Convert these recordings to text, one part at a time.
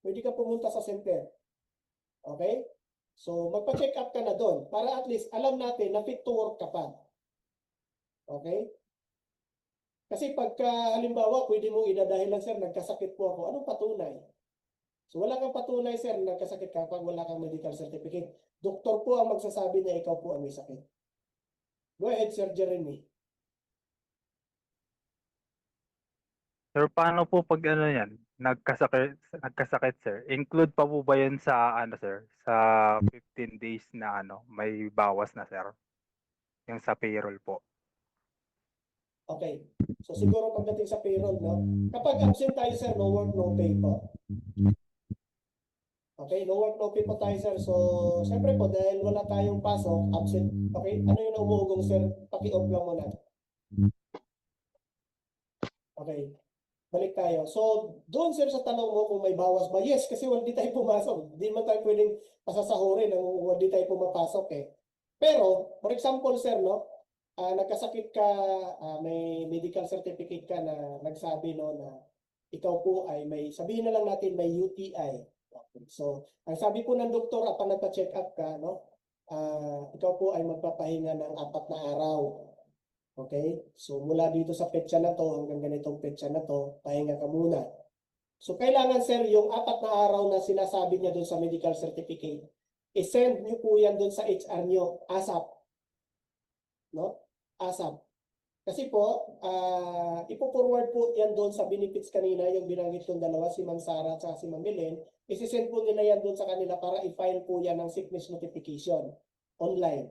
pwede ka pumunta sa center. Okay? So, magpa-check up ka na doon para at least alam natin na fit to work ka pa. Okay? Kasi pagka halimbawa, pwede mong idadahilan, sir, nagkasakit po ako. Anong patunay? So, wala kang patunay, sir, nagkasakit ka pag wala kang medical certificate. Doktor po ang magsasabi na ikaw po ang may sakit. Go ahead, Sir Jeremy. Sir, paano po pag ano yan, nagkasakit sir? Include pa po ba yun sa ano sir, sa 15 days na ano, may bawas na sir? Yung sa payroll po. Okay. So, siguro pagdating sa payroll, no? Kapag absent tayo, sir, no work, no pay po. Okay, no work, no pay po tayo, sir. So, siyempre po, dahil wala tayong pasok, absent. Okay, ano yung umuugong, sir? Paki-off lang muna. Okay, balik tayo. So, doon, sir, sa tanong mo kung may bawas ba? Yes, kasi hindi tayo pumasok. Hindi man tayo pwedeng pasasahurin ng hindi tayo pumapasok eh. Pero, for example, sir, no? Nagkasakit ka, may medical certificate ka na nagsabi, no, na ikaw po ay may, sabihin na lang natin may UTI. So, ang sabi po ng doktor, kapag nagpa-check up ka, no, ikaw po ay magpapahinga ng 4 na araw. Okay? So, mula dito sa petsa na to, hanggang ganitong petsa na to, pahinga ka muna. So, kailangan, sir, yung 4 na araw na sinasabi niya doon sa medical certificate, i-send niyo po yan doon sa HR niyo, ASAP. No? ASAP. Kasi po, ipo-forward po yan doon sa benefits kanina, yung binanggit kong dalawa, si Ma'am Sara at si Ma'am Belen, isi-send po nila yan doon sa kanila para i-file po yan ng sickness notification online.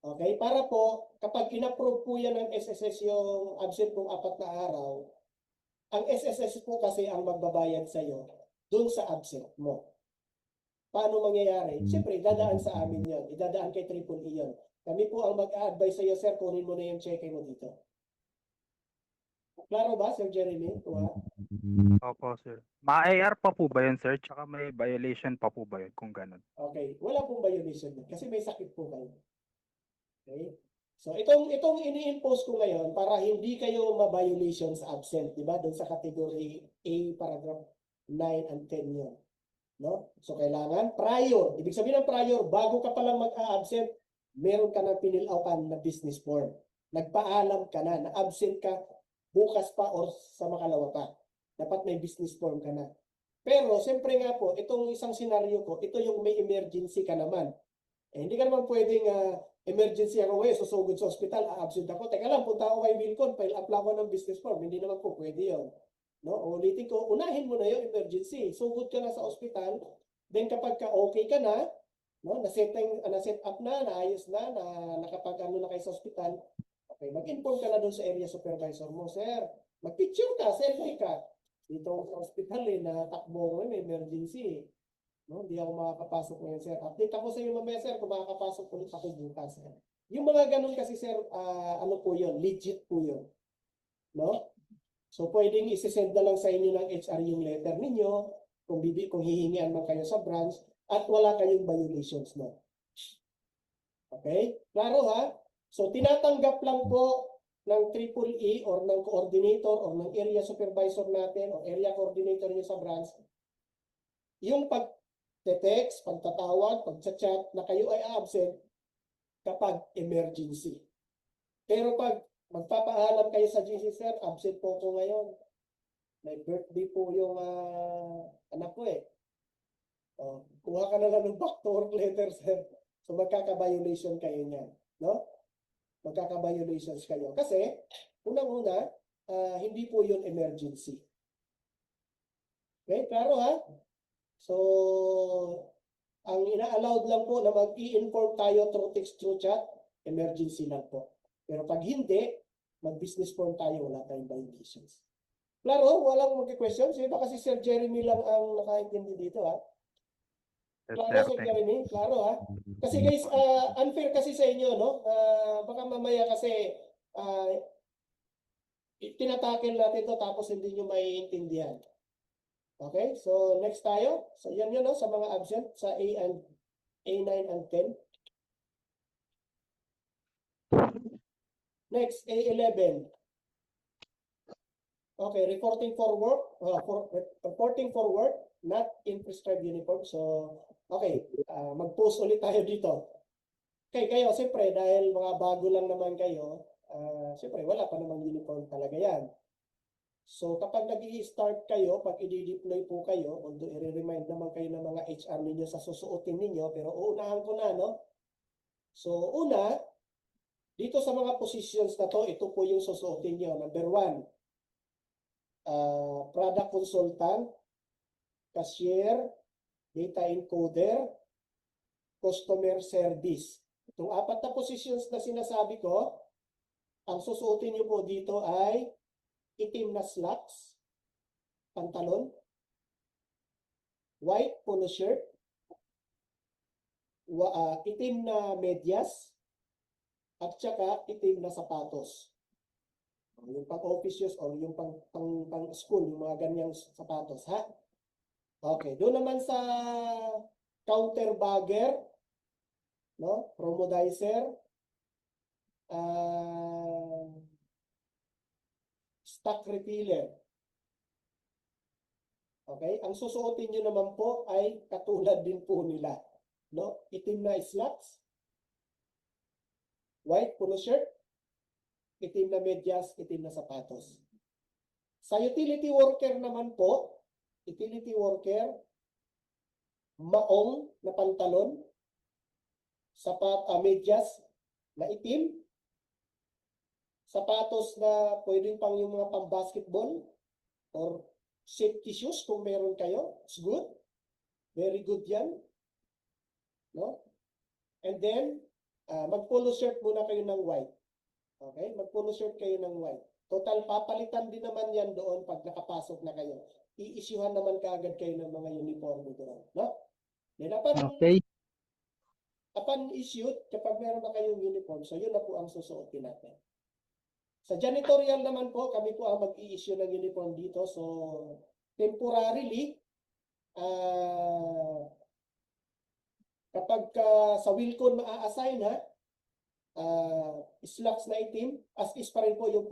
Okay? Para po, kapag in-approve po yan ng SSS yung absent mong 4 na araw, ang SSS po kasi ang magbabayad sa'yo doon sa absent mo. Paano mangyayari? Siyempre, dadaan sa amin yon, idadaan kay Triple E yun. Kami po ang mag-a-advise sa'yo, sir, kunin mo na yung cheque mo dito. Klaro ba, Sir Jeremy? Tuwa? Opo sir. Ma-AR pa po ba yun sir? Tsaka may violation pa po ba yun kung ganun? Okay. Wala pong violation yun kasi may sakit po kayo. Okay? So, itong ini-impose ko ngayon para hindi kayo ma-violation sa absent, di ba? Doon sa category A, paragraph 9 and 10 yun. No? So, kailangan prior. Ibig sabihin ng prior, bago ka palang mag-a-absent, meron ka na pinil-outan na business form. Nagpaalam ka na absent ka bukas pa or sa makalawa pa. Dapat may business form ka na. Pero, siyempre nga po, itong isang senaryo ko, ito yung may emergency ka naman. Eh, hindi ka naman pwedeng emergency ako ngayon, susugod sa ospital, absent ako. Teka lang, punta ako kay Wilcon, file up lang ako ng business form. Hindi naman po pwede yun. No? Ulitin ko, unahin mo na yung emergency. Sugod ka na sa ospital, then kapag ka okay ka na, no, na-set up na, naayos na, nakapag-ano na kayo sa ospital, okay, mag-inform ka na doon sa area supervisor mo, sir. Mag-picture ka, selfie ka. Dito sa ospital na takbo ko, may emergency. No, hindi ako makakapasok ngayon, sir. Update ako sa iyo mamaya, sir, kung makakapasok ulit ako bukas. Sir. Yung mga ganun kasi, sir, ano po yun, legit po yun. No? So, pwedeng isi-send na lang sa inyo ng HR yung letter ninyo, kung hihingian man kayo sa branch, at wala kayong violations, no? Okay? Klaro, ha? So, tinatanggap lang po ng Triple E or ng coordinator or ng area supervisor natin o area coordinator nyo sa branch, yung pag-text, pagtatawag, pag-chat na kayo ay absent kapag emergency. Pero pag magpapaalam kayo sa GC, sir, absent po ko ngayon. May birthday po yung anak ko eh. Kuha ka na lang ng back to work letter, sir. So magkaka-violation kayo niyan. No? Magkaka-violations kayo. Kasi, unang-una, hindi po yun emergency. Okay, klaro ha? So, ang ina-allowed lang po na mag-i-inform tayo through text, through chat, emergency lang po. Pero pag hindi, mag-business form tayo, wala tayong violations. Klaro, walang mag-questions. Iba kasi Sir Jeremy lang ang nakaintindi dito ha. Yes Klaro, sir, Sir thank Jeremy? Klaro ha? Kasi guys, unfair kasi sa inyo, no? Baka mamaya kasi tinatakil natin to tapos hindi nyo maiintindihan. Okay, so next tayo. So yan yun, no, sa mga absent sa A9 and 10. Next, A11. Okay, reporting for work, not in prescribed uniform. So, okay, mag-post ulit tayo dito. Okay, kayo, siyempre, dahil mga bago lang naman kayo, siyempre, wala pa namang uniform talaga yan. So, kapag nag-i-start kayo, pag i-deploy po kayo, although i-remind naman kayo ng mga HR ninyo sa susuotin ninyo, pero uunahan ko na, no? So, una, dito sa mga positions na to, ito po yung susuotin nyo. Number 1, product consultant, cashier, data encoder, customer service. Itong 4 na positions na sinasabi ko, ang susuotin nyo po dito ay itim na slacks, pantalon, white polo shirt, itim na medyas, at saka itim na sapatos. Yung pang-office use or yung pang-school, yung mga ganyang sapatos, ha? Okay, doon naman sa counter bagger, no? Promodizer, stock refiller. Okay, ang susuotin nyo naman po ay katulad din po nila, no? Itim na slacks, white polo shirt, itim na medyas, itim na sapatos. Sa utility worker naman po, maong na pantalon, medyas na itim, sapatos na pwedeng pang yung mga pang-basketball or safety shoes kung meron kayo. It's good. Very good yan. No? And then, mag-polo shirt muna kayo ng white. Okay? Mag-polo shirt kayo ng white. Total, papalitan din naman yan doon pag nakapasok na kayo. I-issuehan naman kaagad kayo ng mga uniform doon. No? Then, upon issued, kapag meron na kayong uniform, so yun na po ang susuotin natin. Sa janitorial naman po, kami po ang mag-i-issue ng uniform dito. So, temporarily, kapag sa Wilcon maa-assign ha, slacks na itim, as is pa rin po yung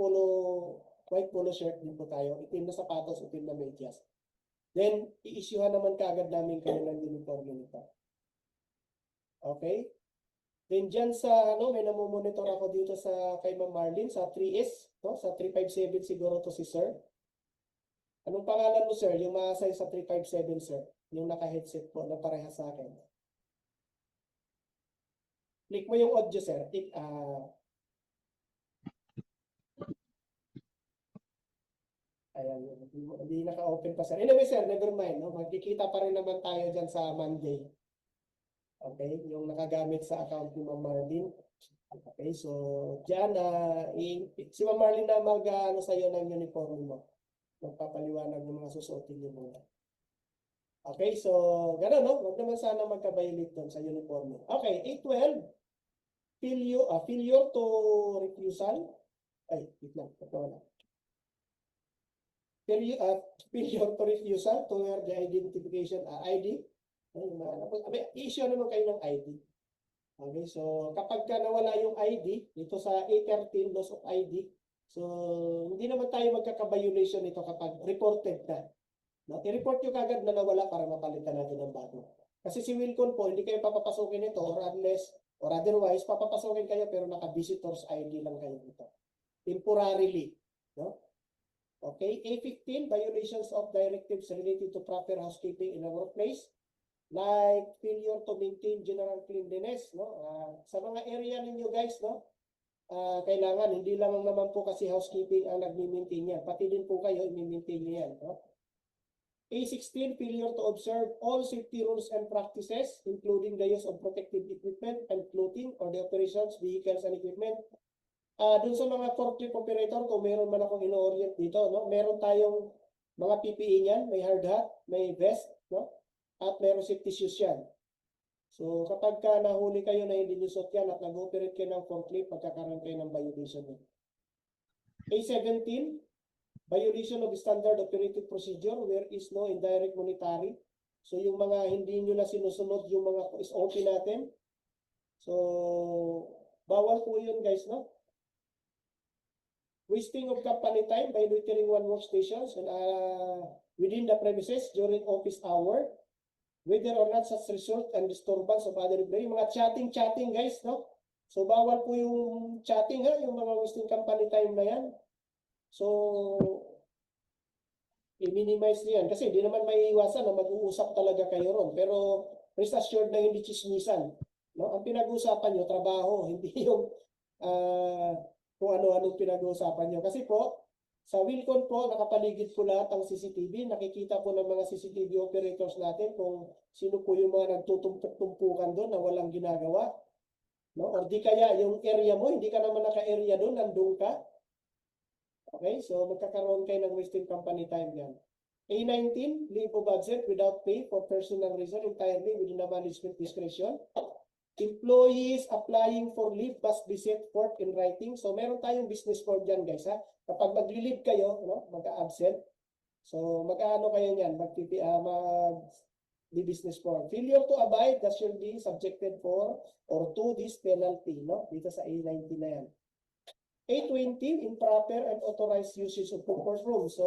white polo shirt din po tayo. Itim na sapatos, itim na medyas. Then, i-issuehan naman kaagad namin kayo ng uniform nito. Okay? Then dyan sa, may namomonitor ako dito sa kay Ma'am Marlene, sa 3S, no? Sa 357 siguro to si Sir. Anong pangalan mo, Sir? Yung ma-assign sa 357, Sir. Yung naka-headset po na pareha sa akin. Click mo yung audio, Sir. Ayan, hindi naka-open pa, Sir. Anyway, Sir, never mind. No? Magkikita pa rin naman tayo dyan sa Monday. Okay, yung nakagamit sa account ni Ma'am Marlene. Okay, so dyan, si Ma'am Marlene na mag-ano sa'yo ng uniform mo. Magpapaliwanag ng mga susuotin niyo muna. Okay, so gano'n, no? Huwag naman sana magka-violate doon sa uniform mo. Okay, 812. Failure to refusal. Ay, wait lang. Ito na. Failure to refusal to wear the identification ID. I-issue naman kayo ng ID. Okay, so kapag ka nawala yung ID, dito sa 813 loss of ID, so hindi naman tayo magkaka-violation nito kapag reported na. No? I-report nyo kagad na nawala para mapalitan natin ng bago. Kasi si Wilcon po, hindi kayo papapasukin ito or unless or otherwise, papapasukin kayo pero naka-visitors ID lang kayo dito. Temporarily. No? Okay, A15, violations of directives related to proper housekeeping in a workplace. Like failure to maintain general cleanliness, no? Sa mga area ninyo guys, no? Kailangan, hindi lang naman po kasi housekeeping ang nag-maintain yan. Pati din po kayo, i-maintain nyo yan, no? A16, failure to observe all safety rules and practices, including the use of protective equipment and clothing or the operations, vehicles, and equipment. Dun sa mga forklift operator, kung meron man akong ino-orient dito, no? Meron tayong mga PPE niyan, may hard hat, may vest, no? At meron safety shoes yan. So kapag ka nahuli kayo na hindi nyo suot yan at nag-operate kayo ng forklift, pagkakaroon kayo ng violation nyo. A17, violation of standard operating procedure where is no indirect monetary. So yung mga hindi nyo na sinusunod yung mga SOP natin. So bawal po yun guys, no? wasting of company time by loitering one workstations and, within the premises during office hour, whether or not such result and disturbance of other employee. Mga chatting guys, no? So bawal po yung chatting ha, yung mga wasting company time na yan. So i-minimize niyo yan kasi hindi naman maiiwasan na mag-uusap talaga kayo ron. Pero rest assured na hindi chismisan. No? Ang pinag-uusapan nyo, trabaho, hindi yung kung ano-ano pinag-uusapan nyo. Kasi po, sa Wilcon po, nakapaligid po lahat ang CCTV. Nakikita po ng mga CCTV operators natin kung sino po yung mga nagtutumpuk-tumpukan doon na walang ginagawa. No? Or di kaya yung area mo, hindi ka naman naka-area doon, nandun ka. Okay, so magkakaroon kayo ng wasting company time yan. A19, leave of absence without pay for personal reason entirely within the management discretion. Employees applying for leave must be set forth in writing. So meron tayong business form dyan guys ha. Kapag mag-leave kayo, no, mag-absent. So mag-ano kayo niyan, mag-business form. Failure to abide that shall be subjected for or to this penalty, no? Dito sa A19 na yan. A20, improper and authorized usage of purpose room. So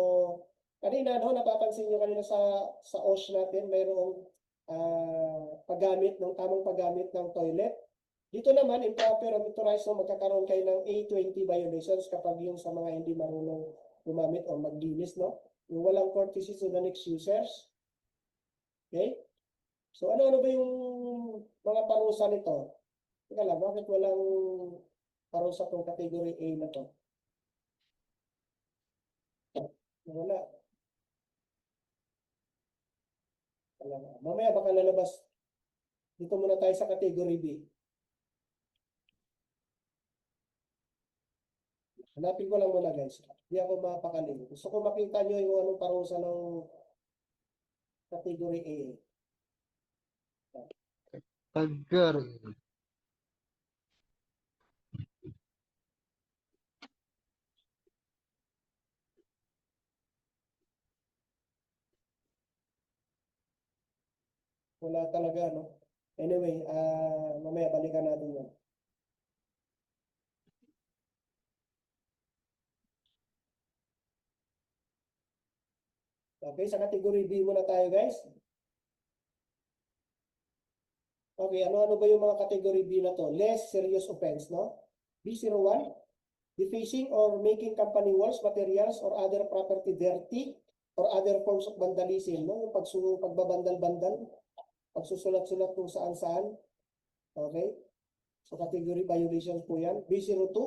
kanina, no, napapansin nyo kanina sa OSH natin, mayroong tamang paggamit ng toilet. Dito naman, improper and authorized, so magkakaroon kayo ng A20 violations kapag yung sa mga hindi marunong gumamit o maglinis, no? Yung walang courtesy to the next users. Okay? So ano ba yung mga parusa nito? Teka lang, bakit walang parusa tong category A na to? Wala. Mamaya baka lalabas. Dito muna tayo sa category B. Hanapin ko lang muna guys. Hindi ako mapakali. Gusto ko makita nyo yung anong parusa ng category A. Agar. Wala talaga, no? Anyway, mamaya balikan natin yan. Okay, sa category B muna tayo guys. Okay, ano ba yung mga category B na to? Less serious offense, no? B01, defacing or making company walls, materials, or other property dirty, or other forms of vandalism, no? Yung pagbabandal-bandal, pagsusulat-sulat kung saan-saan. Okay? So category violations po yan. B02,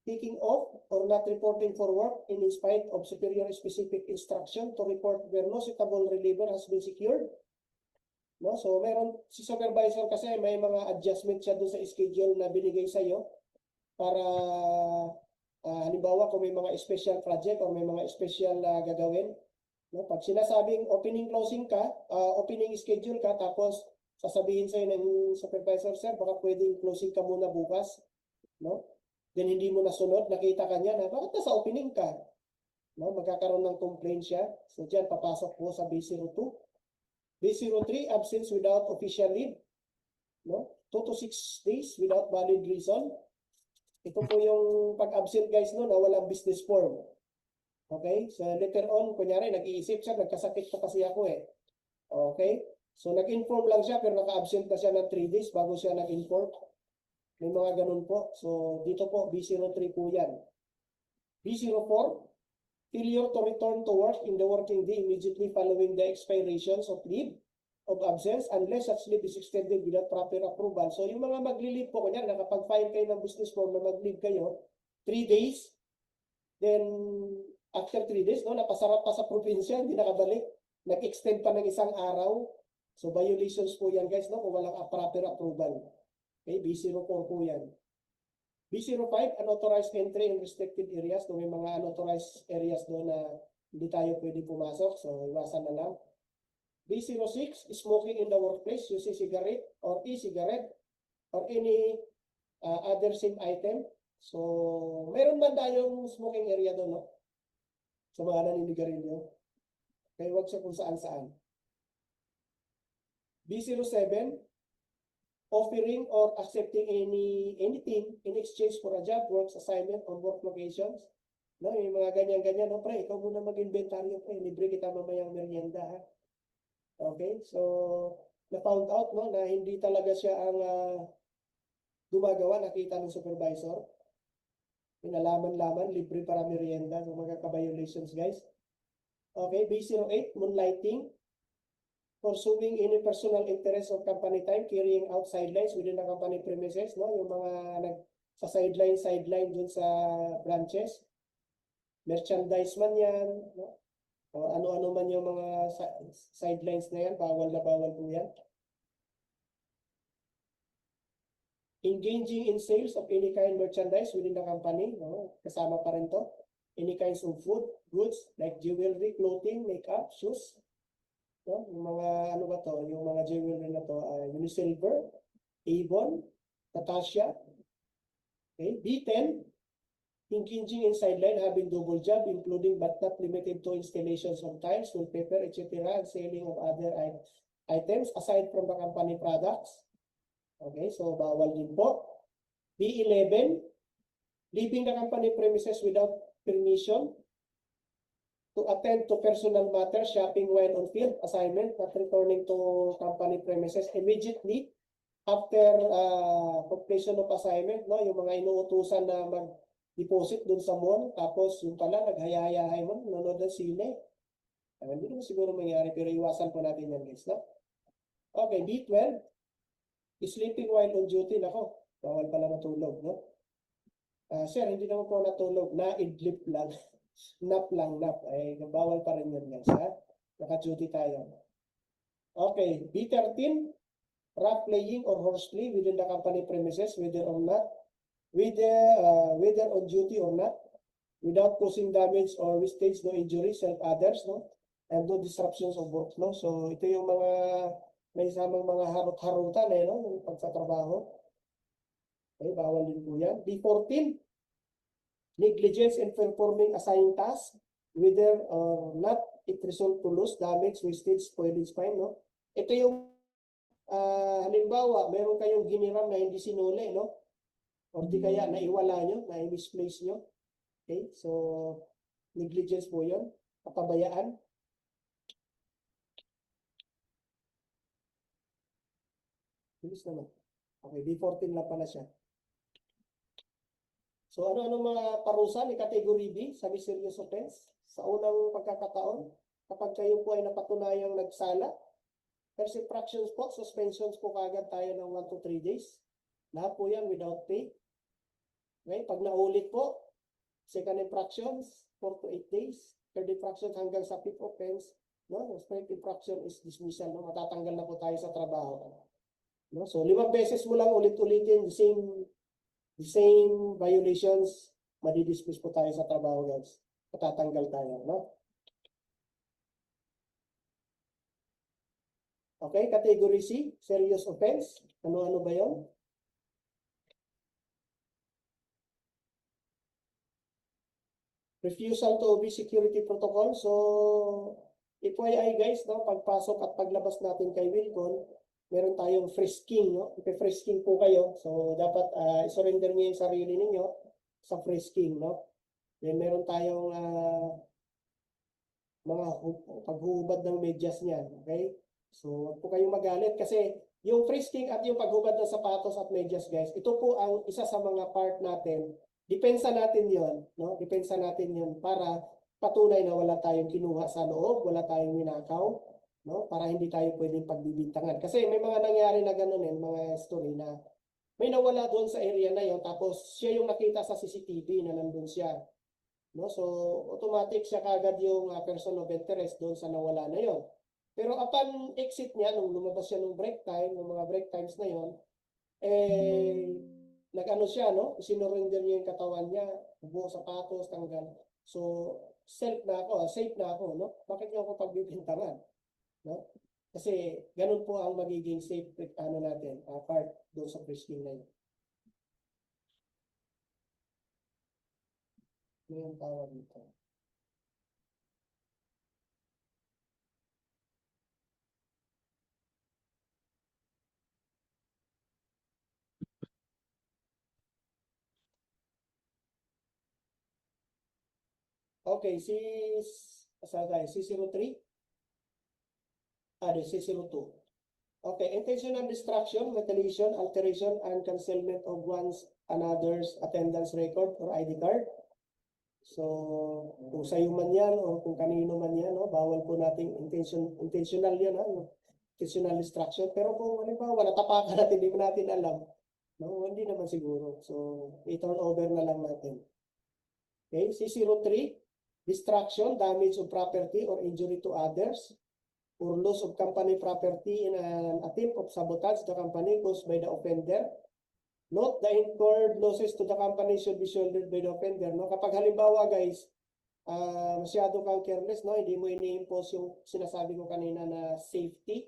taking off or not reporting for work in spite of superior specific instruction to report where no suitable reliever has been secured. No? So meron si supervisor kasi may mga adjustment siya dun sa schedule na binigay sa iyo para halimbawa kung may mga special project or may mga special gagawin. No? Pag sinasabing opening closing ka, opening schedule ka tapos sasabihin sa'yo ng supervisor, sir, baka pwedeng closing ka muna bukas. No? Then hindi mo nasunod, nakita ka niya na bakit nasa opening ka? No? Magkakaroon ng complaint siya. So dyan, papasok po sa B02. B03, absence without official leave. No? 2 to 6 days without valid reason. Ito po yung pag-absent guys no, na walang business form. Okay? So later on, kunyari, nag-iisip siya, nagkasakit pa kasi ako eh. Okay? So nag-inform lang siya pero naka-absent na siya ng 3 days bago siya nag-inform. May mga ganun po. So dito po, B03 po yan. B04, failure to return to work in the working day immediately following the expirations of leave of absence unless such leave is extended without proper approval. So yung mga magli-leave po, kunyari nakapag-file kayo ng business form na mag-leave kayo, 3 days, then after 3 days, no, napasarap pa sa probinsya, hindi nakabalik, nag-extend pa ng isang araw. So violations po yan guys, no, kung walang proper approval. Okay, B04 po yan. B05, unauthorized entry in restricted areas. So may mga unauthorized areas doon na hindi tayo pwede pumasok. So iwasan na lang. B06, smoking in the workplace using cigarette or e-cigarette or any other same item. So meron ba tayong smoking area doon, no? Sa mga naninigarilyo. Kaya wag siya kung saan-saan. B07, offering or accepting anything in exchange for a job, works assignment, or work locations. No, yung mga ganyan-ganyan, no, pre, ikaw muna mag-inventaryo, pre, libre kita mamayang merienda, ha? Okay, so, na-found out, no, na hindi talaga siya ang gumagawa, nakita ng supervisor. Pinalaman-laman, libre para merienda, so mga ka-violations, guys. Okay, B08, moonlighting, pursuing any personal interest of company time, carrying out sidelines within the company premises, no, yung mga sa sideline dun sa branches. Merchandise man yan, no? O ano-ano man yung mga sidelines na yan, bawal na bawal po yan. Engaging in sales of any kind merchandise within the company, no? Kasama pa rin to. Any kinds of food, goods, like jewelry, clothing, makeup, shoes. No? Yung mga, ano ba to? Yung mga jewelry na to, Unisilver, Avon, Natasha. Okay, B10, engaging in sideline, having double job, including but not limited to installations of tiles, wallpaper, etc., and selling of other items aside from the company products. Okay, so bawal din po. B11, leaving the company premises without permission to attend to personal matters, shopping while on field assignment, not returning to company premises immediately after completion of assignment, no? Yung mga inuutusan na mag-deposit dun sa mall, tapos yung pala naghaya-hayahay mo, nanonood ng sine. Hindi naman siguro mangyari, pero iwasan po natin yan, guys, no? Okay, B12, sleeping while on duty, nako, bawal pala matulog, no? Sir, hindi naman po natulog, na-idlip lang. Nap lang, nap. Ay, bawal pa rin yun, guys, ha? Naka-duty tayo. Okay, B13, rough playing or horseplay within the company premises, whether or not, whether on duty or not, without causing damage or wastage, no injuries, help others, no? And no disruptions of work, no? So, ito yung mga may samang mga harot-harutan, no? Yung pagsatrabaho. Okay, bawal din po yan. B14, negligence in performing assigned tasks, whether or not it result to loss, damage, wastage, spoilage, fine, no? Ito yung halimbawa, meron kayong giniram na hindi sinuli, no? O di kaya naiwala nyo, na-misplace nyo. Okay, so negligence po yun, kapabayaan. Bilis naman. Okay, B14 lang pala siya. So ano-ano mga parusa ni Category B sa mysterious offense? Sa unang pagkakataon, kapag kayo po ay napatunayang nagsala, first infractions po, suspensions po kagad tayo ng 1 to 3 days. Lahat po yan without pay. Okay, pag naulit po, second infractions, 4 to 8 days. Third infractions hanggang sa fifth offense. No? Fourth infraction is dismissal. No? Matatanggal na po tayo sa trabaho. No? So 5 beses mo lang ulit-ulitin the same violations, madidismiss po tayo sa trabaho, guys. Matatanggal tayo, no? Okay, category C, serious offense. Ano-ano ba 'yon? Refusal to obey security protocol. So, FYI guys, no, pagpasok at paglabas natin kay Wilcon, meron tayong frisking, no? Ipe-frisking po kayo. So, dapat i-surrender niyo yung sarili ninyo sa frisking, no? Then, meron tayong mga paghubad ng medyas niyan, okay? So, huwag po kayong magalit kasi yung frisking at yung paghubad ng sapatos at medyas, guys, ito po ang isa sa mga part natin. Depensa natin yon, no? Depensa natin yon para patunay na wala tayong kinuha sa loob, wala tayong ninakaw, no? Para hindi tayo pwedeng pagbibintangan. Kasi may mga nangyari na gano'n mga story na may nawala doon sa area na yon, tapos siya yung nakita sa CCTV na nandun siya. No? So, automatic siya kagad yung person of interest doon sa nawala na yon. Pero upon exit niya, nung lumabas siya ng break time, ng mga break times na yon, nag-ano siya, no? Sinurrender niya yung katawan niya, buong sapatos, tanggal. So, safe na ako, no? Bakit niya ako pagbibintangan? No? Kasi ganun po ang magiging safe natin, part doon sa frisking na yun. Ano yung tawag dito? Okay, saan tayo? C03? C02. Okay, intentional destruction, mutilation, alteration, and concealment of one's another's attendance record or ID card. So, kung sa'yo man yan o kung kanino man yan, no, bawal po nating intentional yan, no? Intentional destruction. Pero kung halimbawa, natapakan natin, hindi mo natin alam, no, hindi naman siguro. So, i-turn over na lang natin. Okay, C03, destruction, damage of property or injury to others, or loss of company property in an attempt of sabotage the company caused by the offender. Note, the incurred losses to the company should be shouldered by the offender. No? Kapag halimbawa guys, masyado kang careless, no? Hindi mo ini-impose yung sinasabi ko kanina na safety.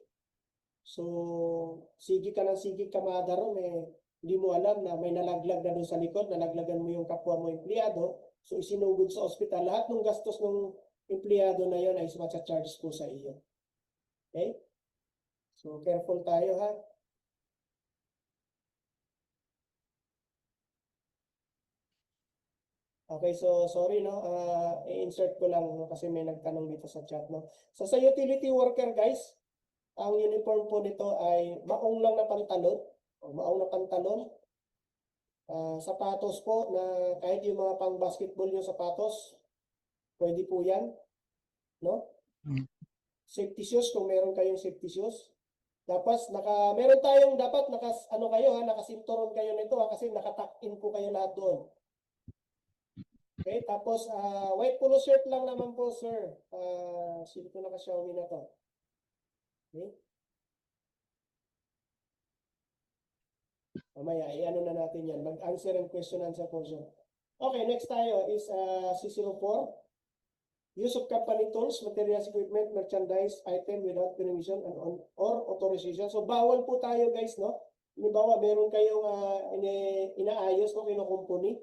So, sige ka ng sige kamada ron, hindi mo alam na may nalaglag na doon sa likod, nalaglagan mo yung kapwa mo empleyado. So, isinugod sa ospital. Lahat ng gastos ng empleyado na yon ay matcha-charge po sa iyo. Okay? So, careful tayo ha. Okay, so sorry no, i-insert ko lang no, kasi may nagtanong dito sa chat no. So sa utility worker guys, ang uniform po nito ay maong lang na pantalon, sapatos po na kahit yung mga pang basketball yung sapatos, pwede po yan, no? Safety shoes kung meron kayong safety shoes. Tapos meron tayong dapat nakasinturon kayo nito ha, kasi nakatuck-in po kayo lahat doon. Okay, tapos white polo shirt lang naman po, sir. Sino po naka-Xiaomi na to? Okay. Mamaya, i-ano na natin yan. Mag-answer and question answer portion. Okay, next tayo is C04. Use of company tools, materials, equipment, merchandise, item without permission or authorization. So, bawal po tayo guys, no? Halimbawa, meron kayong inaayos o kinukumpuni.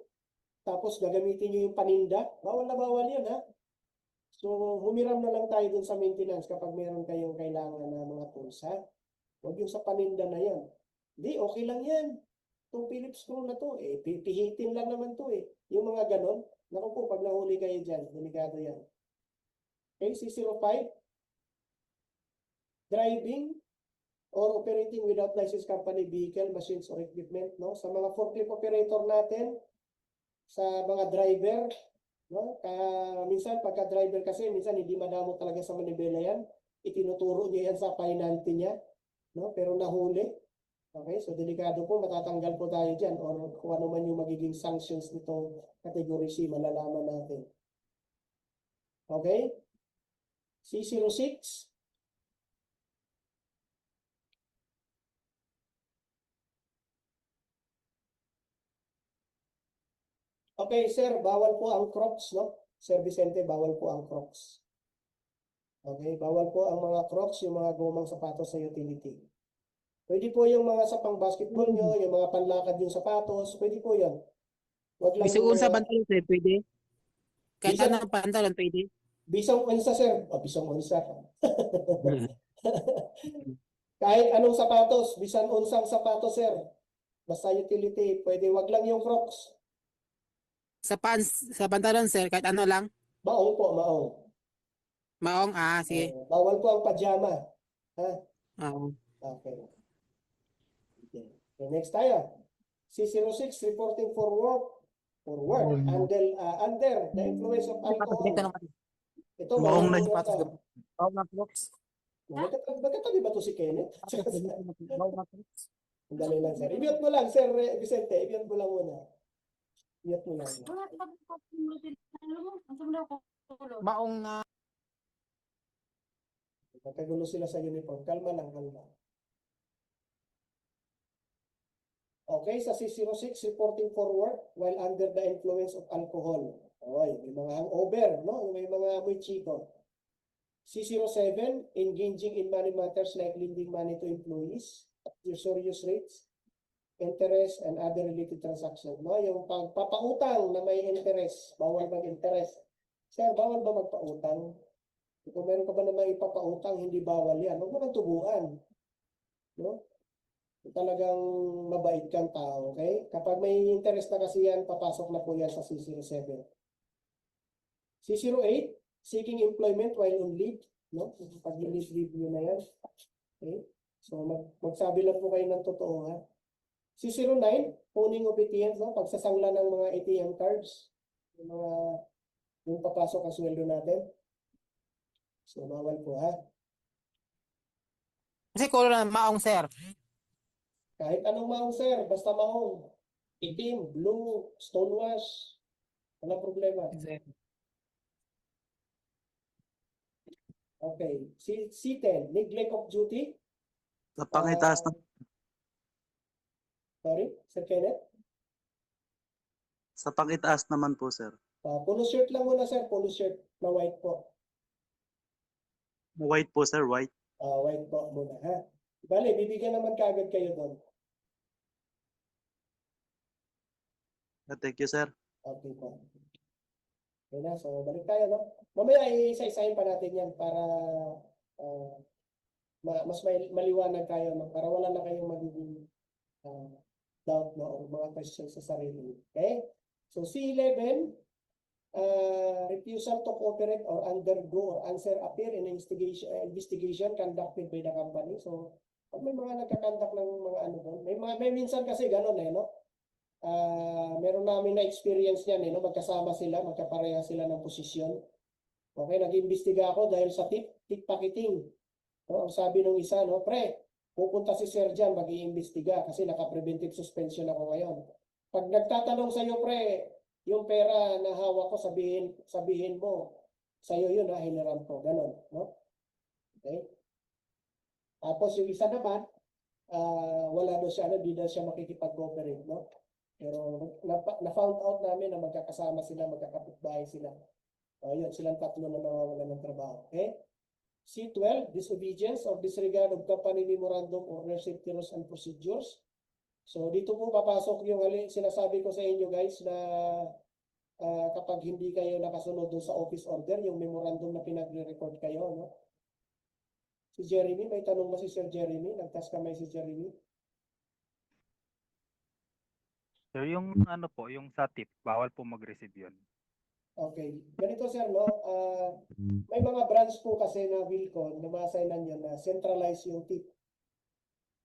Tapos gagamitin nyo yung paninda. Bawal na bawal yun, ha? So, humiram na lang tayo dun sa maintenance kapag meron kayong kailangan na mga tools, ha? Huwag yung sa paninda na yan. Hindi, okay lang yan. Itong Phillips screw na to, pihitin lang naman to, Yung mga ganon, naku po, pag nahuli kayo dyan, delikado yan. Okay, C05. Driving or operating without licensed company vehicle, machines, or equipment, no? Sa mga forklift operator natin, sa mga driver, no? Minsan pagka driver kasi minsan hindi madamo talaga sa manibela yan. Itinuturo niya yan sa pahinante niya, no? Pero nahuli. Okay, so delikado po, matatanggal po tayo diyan or kung ano man yung magiging sanctions nitong category C, malalaman natin. Okay? C06. Okay, sir, bawal po ang Crocs, no? Sir Vicente, bawal po ang Crocs. Okay, bawal po ang mga Crocs, yung mga gumang sapatos sa utility. Pwede po yung mga sa pang basketball nyo, yung mga panlakad yung sapatos, pwede po yan. Wag lang Bisuon yung sa mga pantalon, sir, pwede? Kahit Bisang- anong pantalon, pwede? bisang unsa, sir. Bisang unsa. Kahit anong sapatos, bisan unsang sapatos, sir. Basta utility, pwede. Wag lang yung Crocs. Sa pants, sa pantalon, sir, kahit ano lang? Maong po, maong. Maong, sige. Bawal po ang pajama. Ha? Oo. Okay. Okay, next tayo. C06, reporting for work. Under the influence of alcohol. Ito, Maong na maong sapatos. ito. Maong na Crocs. Magkatabi ba ito si Kenneth? Maong na Crocs. Ang dali lang, sir. I-mute mo lang, sir Vicente. I-mute mo lang muna. I-mute mo lang. Maong na. Magkagulo sila sa uniform. Kalma lang, kalma. Okay, sa C06, reporting for work while under the influence of alcohol. Okay, may mga hangover, no? May mga amoy chiko. C07, engaging in money matters like lending money to employees at usurious rates, interest, and other related transactions. No? Yung pagpapautang na may interest, bawal mag-interest. Sir, bawal ba magpautang? Kung meron ka ba na may ipapautang, hindi bawal yan. Huwag mo nang tubuan. No? Talagang mabait kang tao, okay? Kapag may interest na kasi yan, papasok na po yan sa C07. C08, seeking employment while on leave, no? Pag leave nyo na yan. Okay? So magsabi lang po kayo ng totoo, ha? C09, owning of ATMs, no? Pagsasangla ng mga ATM cards, yung papasok ang sweldo natin. So bawal po, ha? Kasi color na maong, sir. Kahit anong maong, sir, basta maong. Itim, blue, stonewash, wala problema. Okay. C10, neglect of duty. Sa pangitaas na, Sorry, Sir Kenneth. sa pangitaas naman po, sir. Polo shirt lang muna, sir. Polo shirt na white po. White po, sir, white. White po muna, ha? Bale, bibigyan naman kaagad kayo doon. Thank you, sir. Okay po. Okay na, so balik tayo, no? Mamaya isa-isahin pa natin yan para mas maliwanag tayo, no? Para wala na kayong magiging doubt, no? O mga questions sa sarili. Okay? So C11, refusal to cooperate or undergo or answer appear in investigation conducted by the company. So, pag may mga nagkakandak ng mga ano doon, may minsan kasi gano'n no? Meron namin na experience niyan no? Magkasama sila, magkapareha sila ng posisyon. Okay, nag-imbestiga ako dahil sa tip pocketing. No? Ang sabi nung isa, no, pre, pupunta si Sir Jan, mag-iimbestiga kasi naka-preventive suspension ako ngayon. Pag nagtatanong sa iyo, pre, yung pera na hawak ko, sabihin mo, sa'yo yun, hiniram ko. Ganon, no? Okay? Tapos yung isa naman, wala daw siya, hindi daw siya makikipag-cooperate, no? Pero na-found out namin na magkakasama sila, magkakapitbahay sila. Yun, silang tatlo na nawawalan ng trabaho. Okay? C12, disobedience or disregard of company memorandum or receipt rules and procedures. So dito po papasok yung sinasabi ko sa inyo guys na kapag hindi kayo nakasunod doon sa office order, yung memorandum na pinagre-record kayo, no? Si Jeremy, may tanong mo si Sir Jeremy? Nagtas kamay si Jeremy? Sir, yung ano po, yung sa tip, bawal po mag-receive yun. Okay. Ganito sir, no? May mga branch po kasi na Wilcon na ma-assignan yun na centralize yung tip.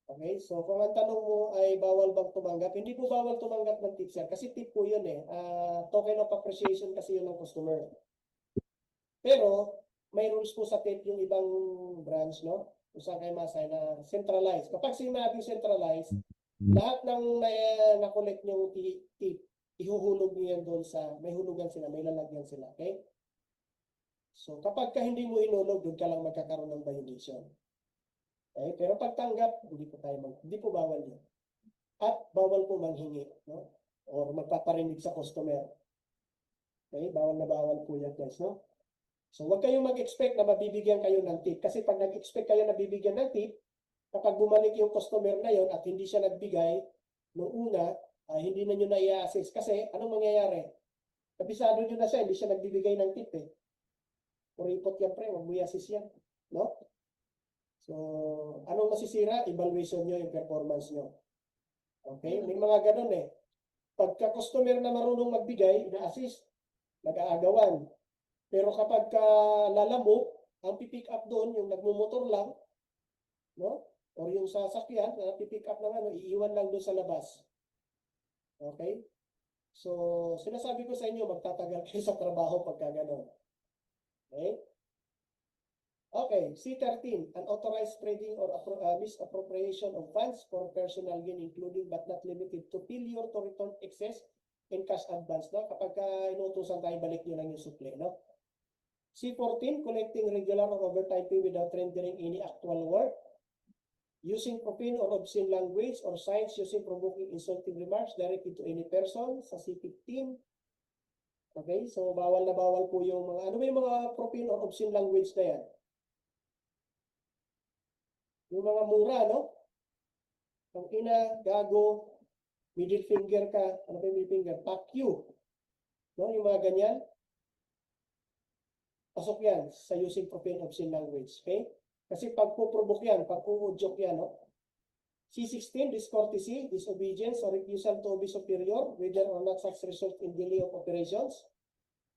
Okay? So kung ang tanong mo ay bawal bang tumanggap, hindi po bawal tumanggap ng tip sir. Kasi tip po yun token of appreciation kasi yun ng customer. Pero may rules po sa tip yung ibang branch, no? Kung saan kayo ma-assign na centralize. Kapag sinabing centralize, lahat ng na-collect yung tip, ihuhulog niyo yan doon sa, may hulugan sila, may lalagyan sila, okay? So, kapag ka hindi mo inulog, doon ka lang magkakaroon ng violation. Okay? Pero pag tanggap, hindi po bawal yun. At bawal po manghingi, no? Or magpaparinig sa customer. Okay? Bawal na bawal po yan, guys, no? So, huwag kayong mag-expect na mabibigyan kayo ng tip. Kasi pag nag-expect kayo na bibigyan ng tip, kapag bumalik yung customer na yon at hindi siya nagbigay, nung una, hindi na nyo na i-assess. Kasi, anong mangyayari? Kabisado nyo na siya, hindi siya nagbibigay ng tip Kuripot yan, pre, wag mo i-assess yan. No? So, anong masisira? Evaluation nyo, yung performance nyo. Okay? May mga ganun Pagka customer na marunong magbigay, ina-assist, nag-aagawan. Pero kapag lalabog, ang pipick up doon, yung nagmumotor lang, no? Or yung sasakyan, na pipick up ng iiwan lang doon sa labas. Okay? So, sinasabi ko sa inyo, magtatagal kayo sa trabaho pagka gano'n. Okay? Okay, C13, unauthorized spreading or misappropriation of funds for personal gain, including but not limited to failure to return excess in cash advance, no? Kapag inutusan tayo, balik nyo lang yung supli, no? C14, collecting regular or overtime pay without rendering any actual work. Using profane or obscene language or signs using provoking insulting remarks directed to any person sa C15. Okay, so bawal na bawal po yung mga, ano ba yung mga profane or obscene language na yan? Yung mga mura, no? Ang ina, gago, middle finger ka, ano ba yung middle finger? Fuck you. No, yung mga ganyan. Pasok yan sa using profane or obscene language, okay? Kasi pag po-provoke yan, pag po-joke yan, no? C16, discourtesy, disobedience, or refusal to obey superior, whether or not such result in delay of operations.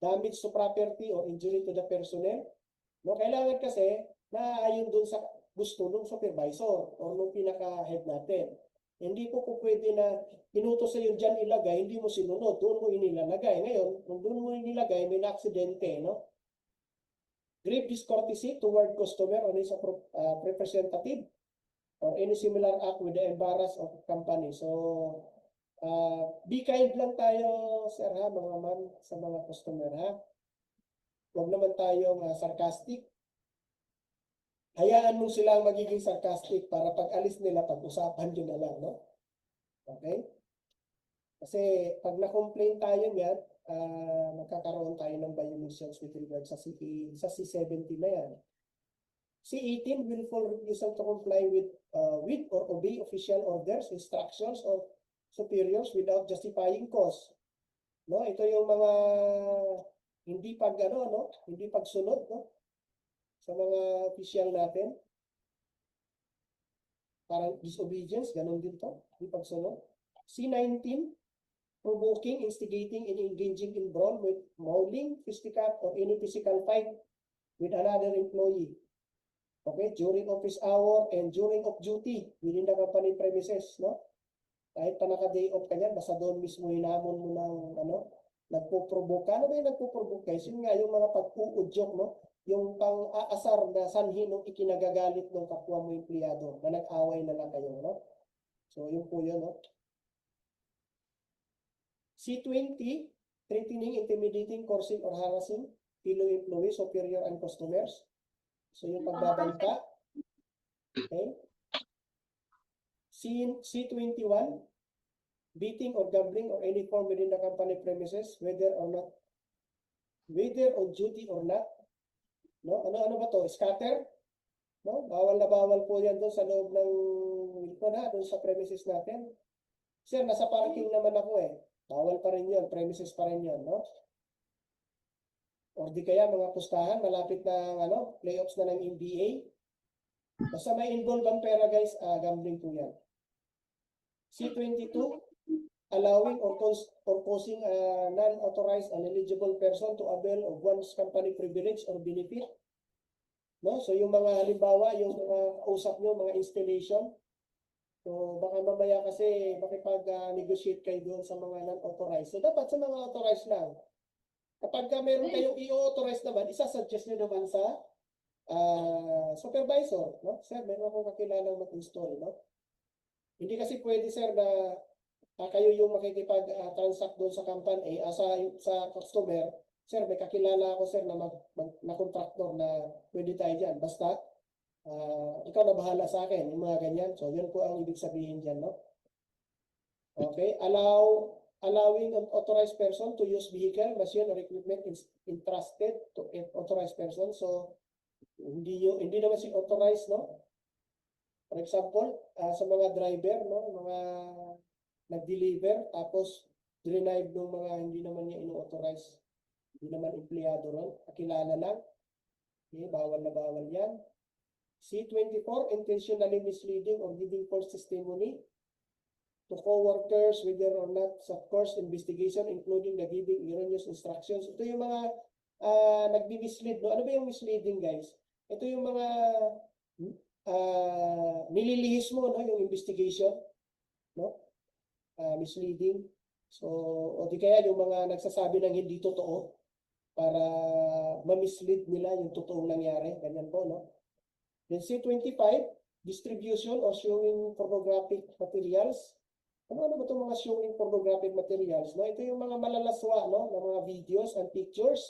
damage to property or injury to the personnel. No, kailangan kasi naaayon dun sa gusto ng supervisor or nung pinaka-head natin. Hindi po pwede na inutos sa yung dyan ilagay, hindi mo sinunod, doon mo inilalagay. Ngayon, kung doon mo inilagay, may na-aksidente, no? Grave discourtesy toward customer or his representative or any similar act with the embarrass of company. So, be kind lang tayo, sir, ha, mga ma'am, sa mga customer, ha? Huwag naman tayong sarcastic. Hayaan mo silang magiging sarcastic para pag alis nila, pag-usapan nyo na lang, no? Okay? Kasi pag na-complain tayo niyan, magkakaroon tayo ng violations with regard sa C-17 na yan. C-18, willful refusal to comply with or obey official orders, instructions, or superiors without justifying cause. No, ito yung mga hindi pagsunod, no? Sa mga official natin. Parang disobedience, ganun din to, hindi pagsunod. C-19, provoking, instigating, and engaging in brawl with mauling, fisticuff, or any physical fight with another employee. Okay, during office hour and during off duty within the company premises, no? Kahit pa naka-day off ka niyan, basta doon mismo hinamon mo ng nagpo-provoke ka. Ano ba yung nagpo-provoke guys? Yun nga, yung mga pag-uudyok, no? Yung pang-aasar na sanhi nung ikinagagalit ng kapwa mo empleyado na nag-away na lang kayo, no? So, yun po yun, no? C-20, threatening, intimidating, coercing, or harassing fellow employees, superior, and customers. So, yung pagbabanta. Okay? C-21, beating or gambling or any form within the company premises, whether on duty or not. No? Ano ba to? Scatter? No? Bawal na bawal po yan doon sa loob ng doon sa premises natin. Sir, nasa parking naman ako eh. Bawal pa rin yun. Premises pa rin yun, no? Or di kaya mga pustahan, malapit na playoffs na ng NBA. Basta may involve ang pera guys, gambling po yan. C-22, allowing or causing a non-authorized uneligible person to avail of one's company privilege or benefit. No? So yung mga halimbawa, yung mga kausap nyo, mga installation, so baka mamaya kasi makipag-negotiate kayo doon sa mga non-authorized. So dapat sa mga authorized lang. Kapag meron kayong i-authorize naman, isasuggest nyo naman sa supervisor. No? Sir, meron akong kakilalang mag-install. No? Hindi kasi pwede sir na kayo yung makikipag-transact doon sa company, sa customer, sir, may kakilala ako sir na contractor na pwede tayo dyan. Basta, ikaw na bahala sa akin, yung mga ganyan. So, yun po ang ibig sabihin dyan, no? Okay, allowing an authorized person to use vehicle, machine, or equipment entrusted to an authorized person. So, hindi naman si authorized, no? For example, sa mga driver, no, mga nag-deliver, tapos denied ng mga hindi naman niya ino-authorize, hindi naman empleyado ron, kakilala lang. Okay, bawal na bawal yan. C-24, intentionally misleading or giving false testimony to co-workers, whether or not sa course investigation, including the giving erroneous instructions. Ito yung mga nagbi-mislead. No? Ano ba yung misleading, guys? Ito yung mga nililihis mo, no? Yung investigation, no? Misleading. So, o di kaya yung mga nagsasabi ng hindi totoo para ma-mislead nila yung totoong nangyari. Ganyan po, no? Then C-25, distribution or showing pornographic materials. Ano ba itong mga showing pornographic materials? No? Ito yung mga malalaswa, no? Ng mga videos and pictures.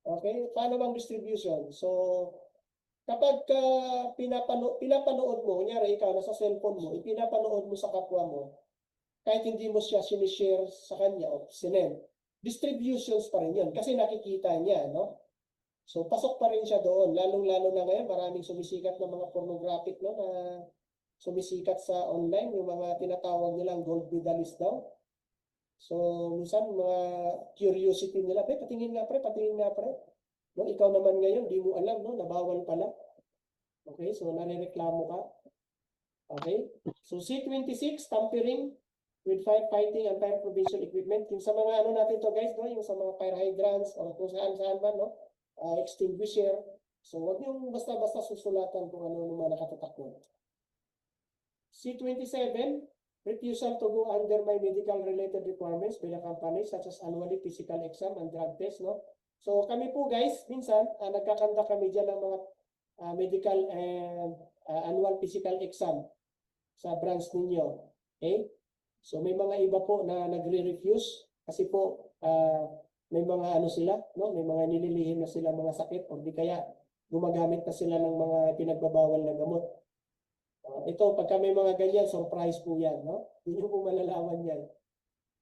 Okay? Paano bang distribution? So, kapag pinapanood mo, kunyari ikaw nasa cellphone mo, ipinapanood mo sa kapwa mo, kahit hindi mo siya sinishare sa kanya o sinend, distributions pa rin yun kasi nakikita niya, no? So, pasok pa rin siya doon. Lalong-lalo na ngayon, maraming sumisikat na mga pornographic, no, na sumisikat sa online, yung mga tinatawag nilang gold medalist daw. So, minsan, mga curiosity nila, patingin nga pre. No, ikaw naman ngayon, di mo alam, no, nabawal pala. Okay, so nanireklamo ka. Okay, so C-26, tampering with firefighting and fire prevention equipment. Yung sa mga ano natin to guys, no? Yung sa mga fire hydrants or kung saan man, no? Extinguisher. So wag niyo basta-basta susulatan kung ano naman nakatatakot. C27, refusal to go under my medical related requirements by the company such as annually physical exam and drug test, no? So kami po guys, minsan nagkakanda kami diyan ng mga medical and annual physical exam sa branch ninyo. Okay? So may mga iba po na nagre-refuse kasi po may mga ano sila, no? May mga nililihim na sila mga sakit o di kaya gumagamit na sila ng mga pinagbabawal na gamot. Ito, pagka may mga ganyan, surprise po yan, no? Hindi nyo po malalaman yan.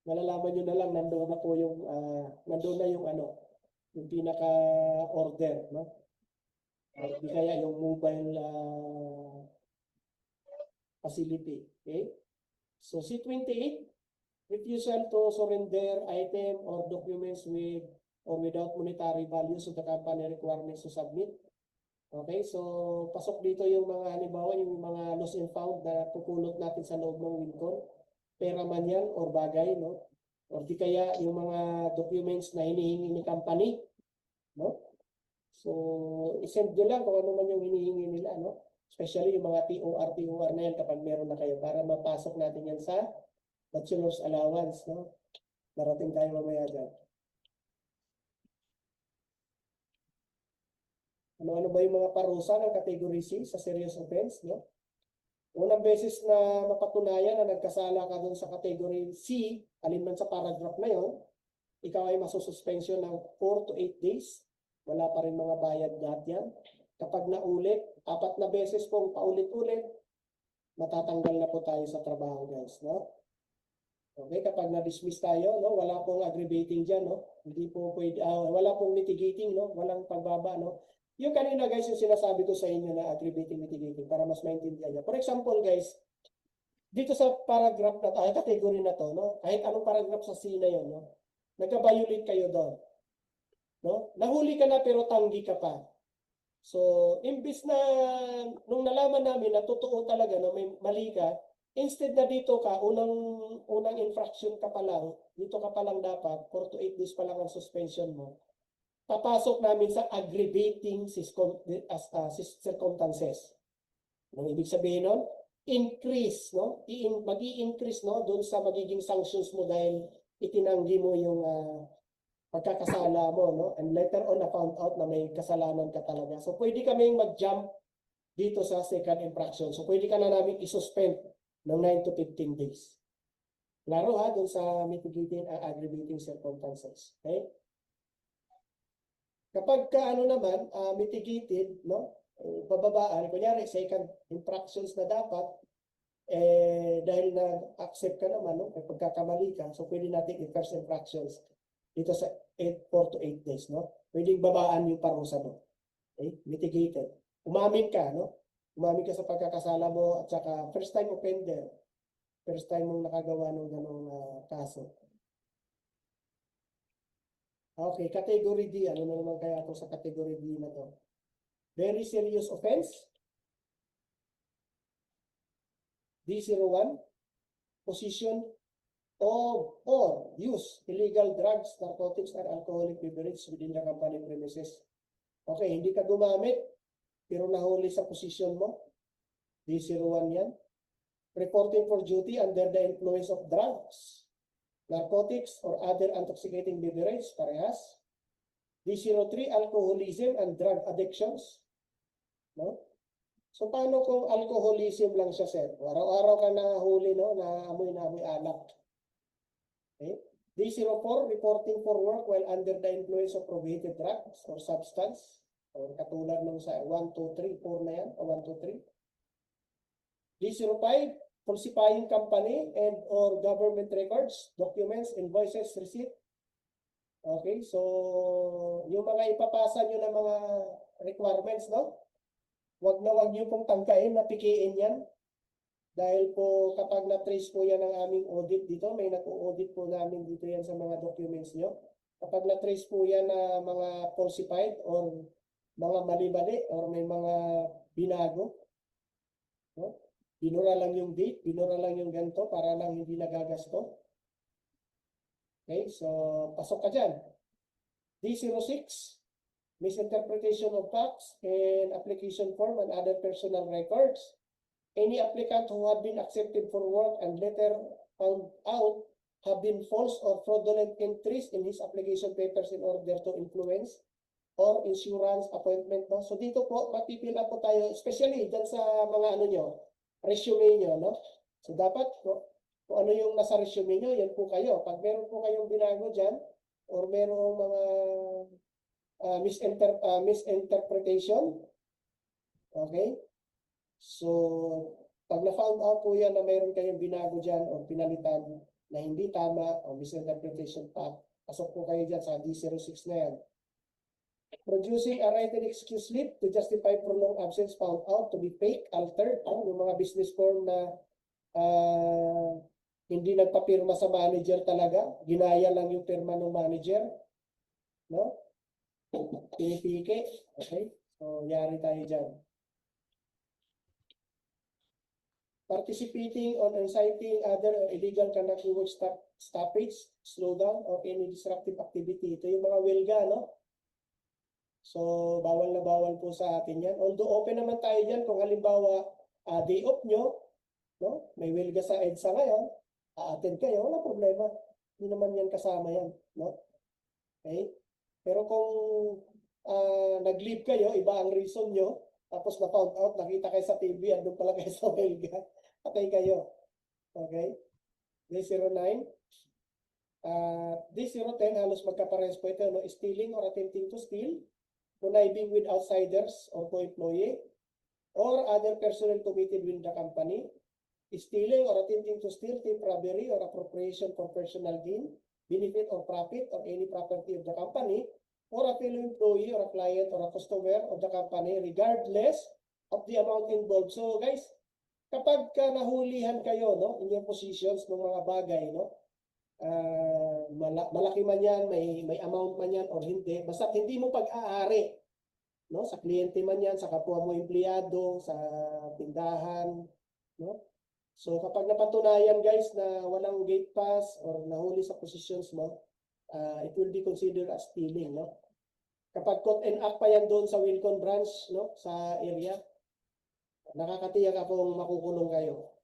Malalaman nyo na lang, nandoon na po yung, nandoon na yung ano, yung pinaka-order, no? Di kaya yung mobile facility, okay? So, C28, refusal to surrender item or documents with or without monetary values of the company requirements to submit. Okay, so pasok dito yung mga halimbawa yung mga lost and found na pupulot natin sa loob ng Wincon. Pera man yan or bagay, no? Or di kaya yung mga documents na hinihingi ni company, no? So, isend nyo lang kung ano man yung hinihingi nila, no? Especially yung mga TOR na yan kapag meron na kayo para mapasok natin yan sa bachelor's allowance, no? Darating tayo mamaya dyan. Ano-ano ba yung mga parusa ng category C sa serious offense, no? Unang beses na mapatunayan na nagkasala ka dun sa category C, alin man sa paragraph na yon, ikaw ay masususpension ng 4 to 8 days. Wala pa rin mga bayad lahat yan. Kapag naulit, 4 na beses pong paulit-ulit, matatanggal na po tayo sa trabaho, guys, no? Okay, kapag na-dismiss tayo, no, wala pong aggravating dyan, no? Hindi po pwede, wala pong mitigating, no? Walang pagbaba, no? Yung kanina guys, yung sinasabi ko sa inyo na aggravating, mitigating para mas maintindihan niyo. For example guys, dito sa paragraph na tayo, category na to, no? Kahit anong paragraph sa C na yun, no? Nagka-violate kayo doon. No? Nahuli ka na pero tanggi ka pa. So, imbis na nung nalaman namin na totoo talaga na may mali ka, instead na dito ka, unang infraction ka pa lang, dito ka pa lang dapat, 4 to 8 days pa lang ang suspension mo. Papasok namin sa aggravating circumstances. Ang ibig sabihin nun, increase, no? Mag-i-increase, no? Doon sa magiging sanctions mo dahil itinanggi mo yung pagkakasala mo, no? And later on, na-found out na may kasalanan ka talaga. So, pwede kaming mag-jump dito sa second infraction. So, pwede ka na namin isuspend ng 9 to 15 days. Klaro ha, doon sa mitigating aggravating circumstances. Okay? Kapag ka ano naman, mitigated, no? Bababaan, kunyari, second infractions na dapat, dahil na-accept ka naman, no? Pagkakamali ka, so pwede natin i-first infractions dito sa 4 to 8 days, no? Pwedeng babaan yung parusa mo. Okay? Mitigated. Umamin ka, no? Umamin ka sa pagkakasala mo at saka first time offender. First time mong nakagawa ng ganong kaso. Okay, category D. Ano na naman kaya ito sa category D na to? Very serious offense. D01. Possession of or use illegal drugs, narcotics, or alcoholic beverage within the company premises. Okay, hindi ka gumamit, pero nahuli sa position mo. D01 yan. Reporting for duty under the influence of drugs, narcotics, or other intoxicating beverage, parehas. D03, alcoholism and drug addictions. No? So, paano kung alcoholism lang siya, sir? Araw-araw ka nahuli, no? Na amoy alak. Okay? D04, reporting for work while under the influence of prohibited drugs or substance. Or katulad ng sa 1, 2, 3, 4 na yan. O 1, 2, 3. D05, falsifying company and or government records, documents, invoices, receipt. Okay, so yung mga ipapasa nyo ng mga requirements, no? Wag nyo pong tangkain na pikiin yan. Dahil po kapag na-trace po yan ng aming audit dito, may nag-audit po namin dito yan sa mga documents nyo. Kapag na-trace po yan na mga falsified or mga mali-mali or may mga binago, no? Binura lang yung date, binura lang yung ganito para lang hindi nagagasto. Okay, so pasok ka dyan. D06, misinterpretation of facts and application form and other personal records. Any applicant who have been accepted for work and later found out have been false or fraudulent entries in his application papers in order to influence or insurance appointment. No? So dito po, mapipila po tayo, especially dyan sa mga ano nyo, resume nyo. No? So dapat kung ano yung nasa resume nyo, yan po kayo. Pag meron po kayong binago dyan, or merong mga misinterpretation, okay? So, pag na-found out po yan na mayroon kayong binago dyan o pinalitan na hindi tama o misinterpretation pa, pasok po kayo dyan sa D06 na yan. Producing a written excuse slip to justify prolonged absence found out to be fake, altered, yung mga business form na hindi nagpapirma sa manager talaga, ginaya lang yung pirma ng manager, no? Pinipike, okay? So, yari tayo dyan. Participating on inciting other illegal conduct work stoppage, slowdown, or any disruptive activity. Ito yung mga wilga, no? So, bawal na bawal po sa atin yan. Although open naman tayo dyan kung halimbawa day off nyo, no? May wilga sa EDSA ngayon, a-attend kayo, wala problema. Hindi naman yan kasama yan, no? Okay? Pero kung nag-leave kayo, iba ang reason nyo, tapos na-found out, nakita kayo sa TV, andun pala kayo sa wilga, patay kayo. Okay? D09. D010, halos magkaparehas po ito, no? Stealing or attempting to steal, conniving with outsiders or co-employee, or other personnel committed with the company, stealing or attempting to steal, thief, robbery, or appropriation for personal gain, benefit or profit or any property of the company, or a fellow employee or a client or a customer of the company, regardless of the amount involved. So guys, kapag nahulihan kayo, no, in your positions ng mga bagay, no, malaki man yan, may amount man yan or hindi, basta hindi mo pag-aari, no, sa kliyente man yan, sa kapwa mo empleyado, sa tindahan, no. So kapag napatunayan guys na walang gate pass or nahuli sa positions mo, it will be considered as stealing, no. Kapag caught and act pa yan doon sa Wilcon branch, no, sa area, nakakatiyak akong makukulong kayo.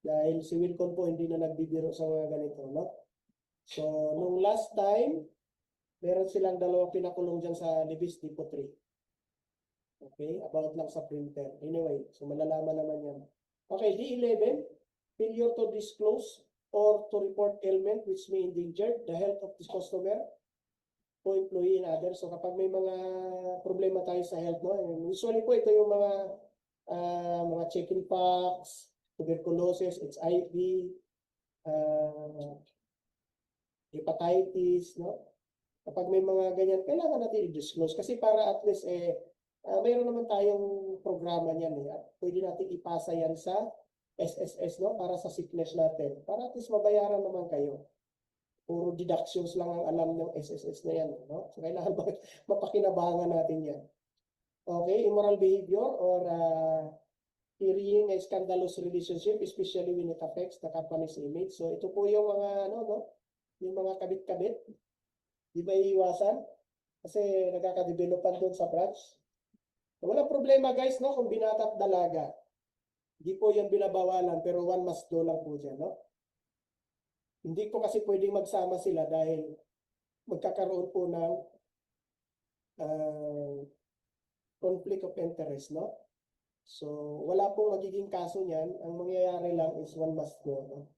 Dahil si Wilcon po hindi na nagbibiro sa mga ganito, no. So, nung last time, meron silang dalawang pinakulong dyan sa Libis Depot 3. Okay, about lang sa printer. Anyway, so malalaman naman yan. Okay, D11, failure to disclose or to report ailment which may endanger the health of this customer, co-employee and others. So kapag may mga problema tayo sa health, no, usually po ito yung mga chicken pox, tuberculosis, HIV, hepatitis, no? Kapag may mga ganyan, kailangan natin i-disclose kasi para at least mayroon naman tayong programa niyan at pwede natin ipasa yan sa SSS, no, para sa sickness natin. Para at least mabayaran naman kayo. Puro deductions lang ang alam ng SSS na yan, no? So kailangan mapakinabangan natin yan. Okay, immoral behavior or carrying a scandalous relationship, especially when it affects the company's image. So ito po yung mga yung mga kabit-kabit. Di ba iiwasan? Kasi nagkakadevelopan doon sa branch. Walang problema guys, no, kung binata at dalaga. Hindi po yan binabawalan, pero one must do lang po dyan, no? Hindi po kasi pwedeng magsama sila dahil magkakaroon po ng conflict of interest, no? So, wala pong magiging kaso niyan. Ang mangyayari lang is one must go, no?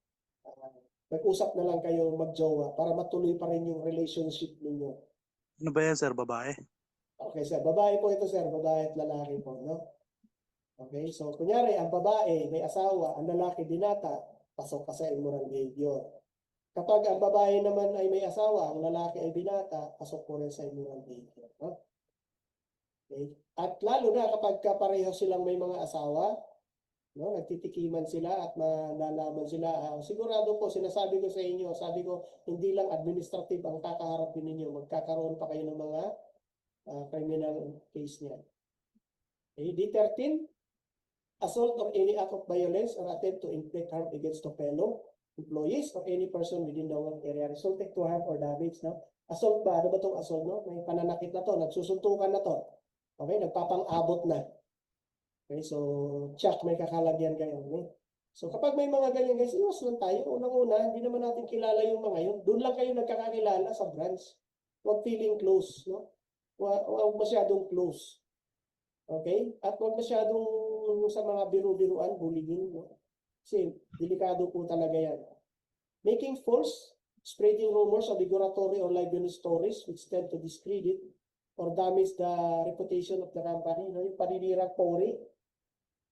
Mag-usap na lang kayo magjowa para matuloy pa rin yung relationship ninyo. Ano ba yan, sir? Babae? Okay, sir. Babae po ito, sir. Babae at lalaki po, no? Okay, so kunyari, ang babae may asawa, ang lalaki binata, pasok ka sa immoral behavior. Kapag ang babae naman ay may asawa, ang lalaki ay binata, pasok po rin sa immoral behavior, no? Okay? At lalo na kapag pareho silang may mga asawa, no, nagtitikiman sila at malalaman sila. Sigurado po, sinasabi ko sa inyo, sabi ko, hindi lang administrative ang kakaharapin ninyo, magkakaroon pa kayo ng mga criminal case niya. Okay, D13, assault or any act of violence or attempt to inflict harm against a fellow employees or any person within the work area resulting to harm or damage, no? Assault ba? Ano ba itong assault, no? May pananakit na to, nagsusuntukan na to. Okay, nagpapang-abot na. Okay, so, check, may kakalagyan kayo. Okay? So, kapag may mga ganyan guys, iwas lang tayo. Unang-una, hindi naman natin kilala yung mga yun. Doon lang kayo nagkakakilala sa branch. Huwag feeling close, no? Huwag masyadong close. Okay? At huwag masyadong sa mga biru-biruan, bullying, no? Kasi delikado po talaga yan. Making false, spreading rumors or derogatory or libelous stories which tend to discredit or damage the reputation of the company, no? Yung paninirang pori.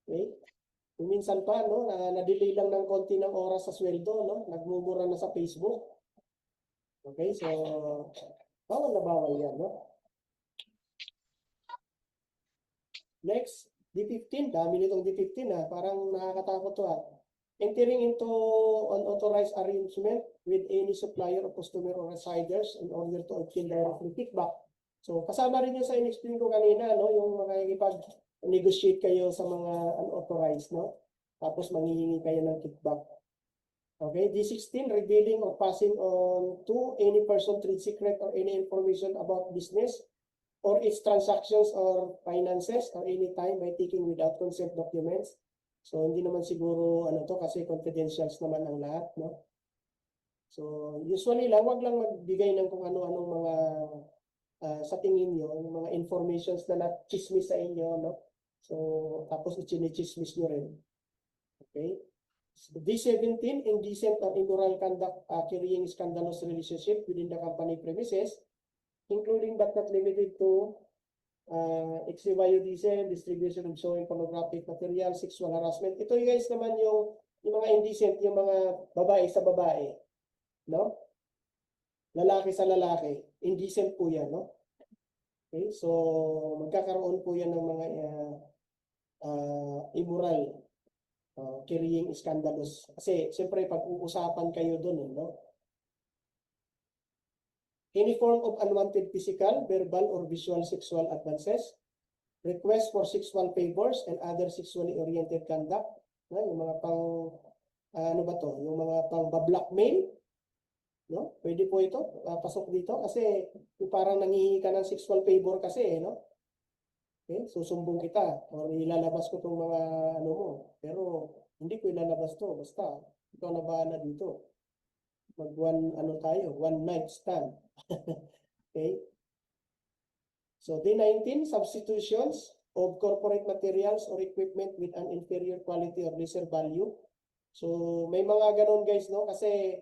Okay? Kung minsan pa, no, na-delay lang ng konti ng oras sa sweldo, no? Nagmumura na sa Facebook. Okay, so bawal na bawal yan, no? Next, D15. Dami nitong D15 ha. Parang nakakatakot to ha. Entering into unauthorized arrangement with any supplier or customer or residers in order to obtain directly kickback. So, kasama rin yun sa in-explain ko kanina, no? Yung makikipag-negotiate kayo sa mga unauthorized, no? Tapos manghihingi kayo ng kickback. Okay, D16, revealing or passing on to any person trade secret or any information about business or its transactions or finances or any time by taking without consent documents. So, hindi naman siguro ano to kasi confidentials naman ang lahat, no? So, usually lang, wag lang magbigay ng kung ano-anong mga sa tingin nyo, yung mga informations na na-chismis sa inyo, no? So, tapos i-chismis nyo rin. Okay? So, D17, indecent or immoral conduct carrying scandalous relationship within the company premises, including but not limited to exhibition, distribution of showing pornographic material, sexual harassment. Ito guys naman yung mga indecent, yung mga babae sa babae, no? Lalaki sa lalaki, indecent po yan, no? Okay, so magkakaroon po yan ng mga immoral, carrying scandalous. Kasi siyempre pag-uusapan kayo doon, no? Any form of unwanted physical, verbal, or visual sexual advances, request for sexual favors and other sexually oriented conduct, no? Yung mga pang, ano ba to? Yung mga pang blackmail, no? Pwede po ito, pasok dito kasi yung parang nangihingi ka ng sexual favor kasi, no? Okay, susumbong kita or ilalabas ko itong mga ano mo. Pero hindi ko ilalabas to, basta ikaw na bahala dito. One night stand. Okay? So D19, substitutions of corporate materials or equipment with an inferior quality or lesser value. So may mga ganun guys, no? Kasi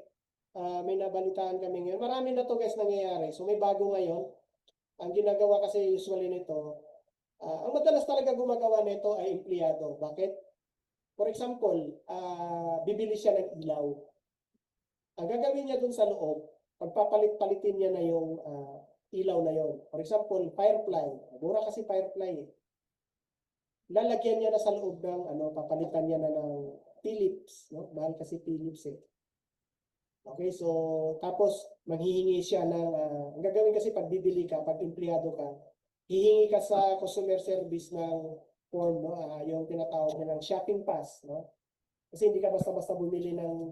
may nabalitaan kami ngayon. Marami na to guys nangyayari. So may bago ngayon. Ang ginagawa kasi usually nito, ang madalas talaga gumagawa nito ay empleyado. Bakit? For example, bibili siya ng ilaw. Ang gagawin niya dun sa loob, pagpapalit-palitin niya na yung ilaw na yon. For example, firefly. Mura kasi firefly eh. Lalagyan niya na sa loob ng papalitan niya na ng Philips, no? Mahal kasi Philips eh. Okay, so tapos maghihingi siya ng ang gagawin kasi pag bibili ka, pag empleyado ka, hihingi ka sa customer service ng form, no? Yung tinatawag nilang shopping pass, no? Kasi hindi ka basta-basta bumili ng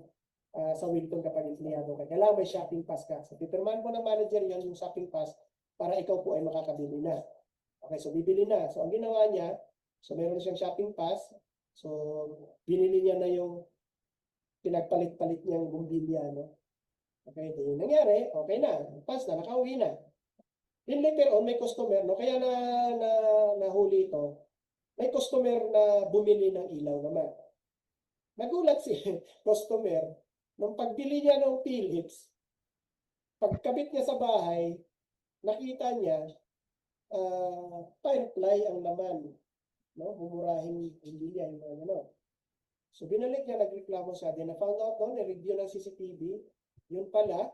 sa Wilton kapag empleyado ka. Kailangan may shopping pass ka. So, pipirmahan mo ng manager yan yung shopping pass para ikaw po ay makakabili na. Okay, so bibili na. So, ang ginawa niya, so meron siyang shopping pass. So, binili niya na yung pinagpalit-palit niyang bumbilya, no? Okay, yung nangyari, okay na. Pass na, nakauwi na. Then later on, may customer, no? Kaya nahuli ito. May customer na bumili ng ilaw naman. Nagulat si customer. Nung pagbili niya ng Philips, pagkabit niya sa bahay, nakita niya, firefly ang laman. No? Humurahin hindi niya yung mga gano'n. So binalik niya, nagreklamo siya. Then na-found out doon, na-review ng CCTV, yun pala,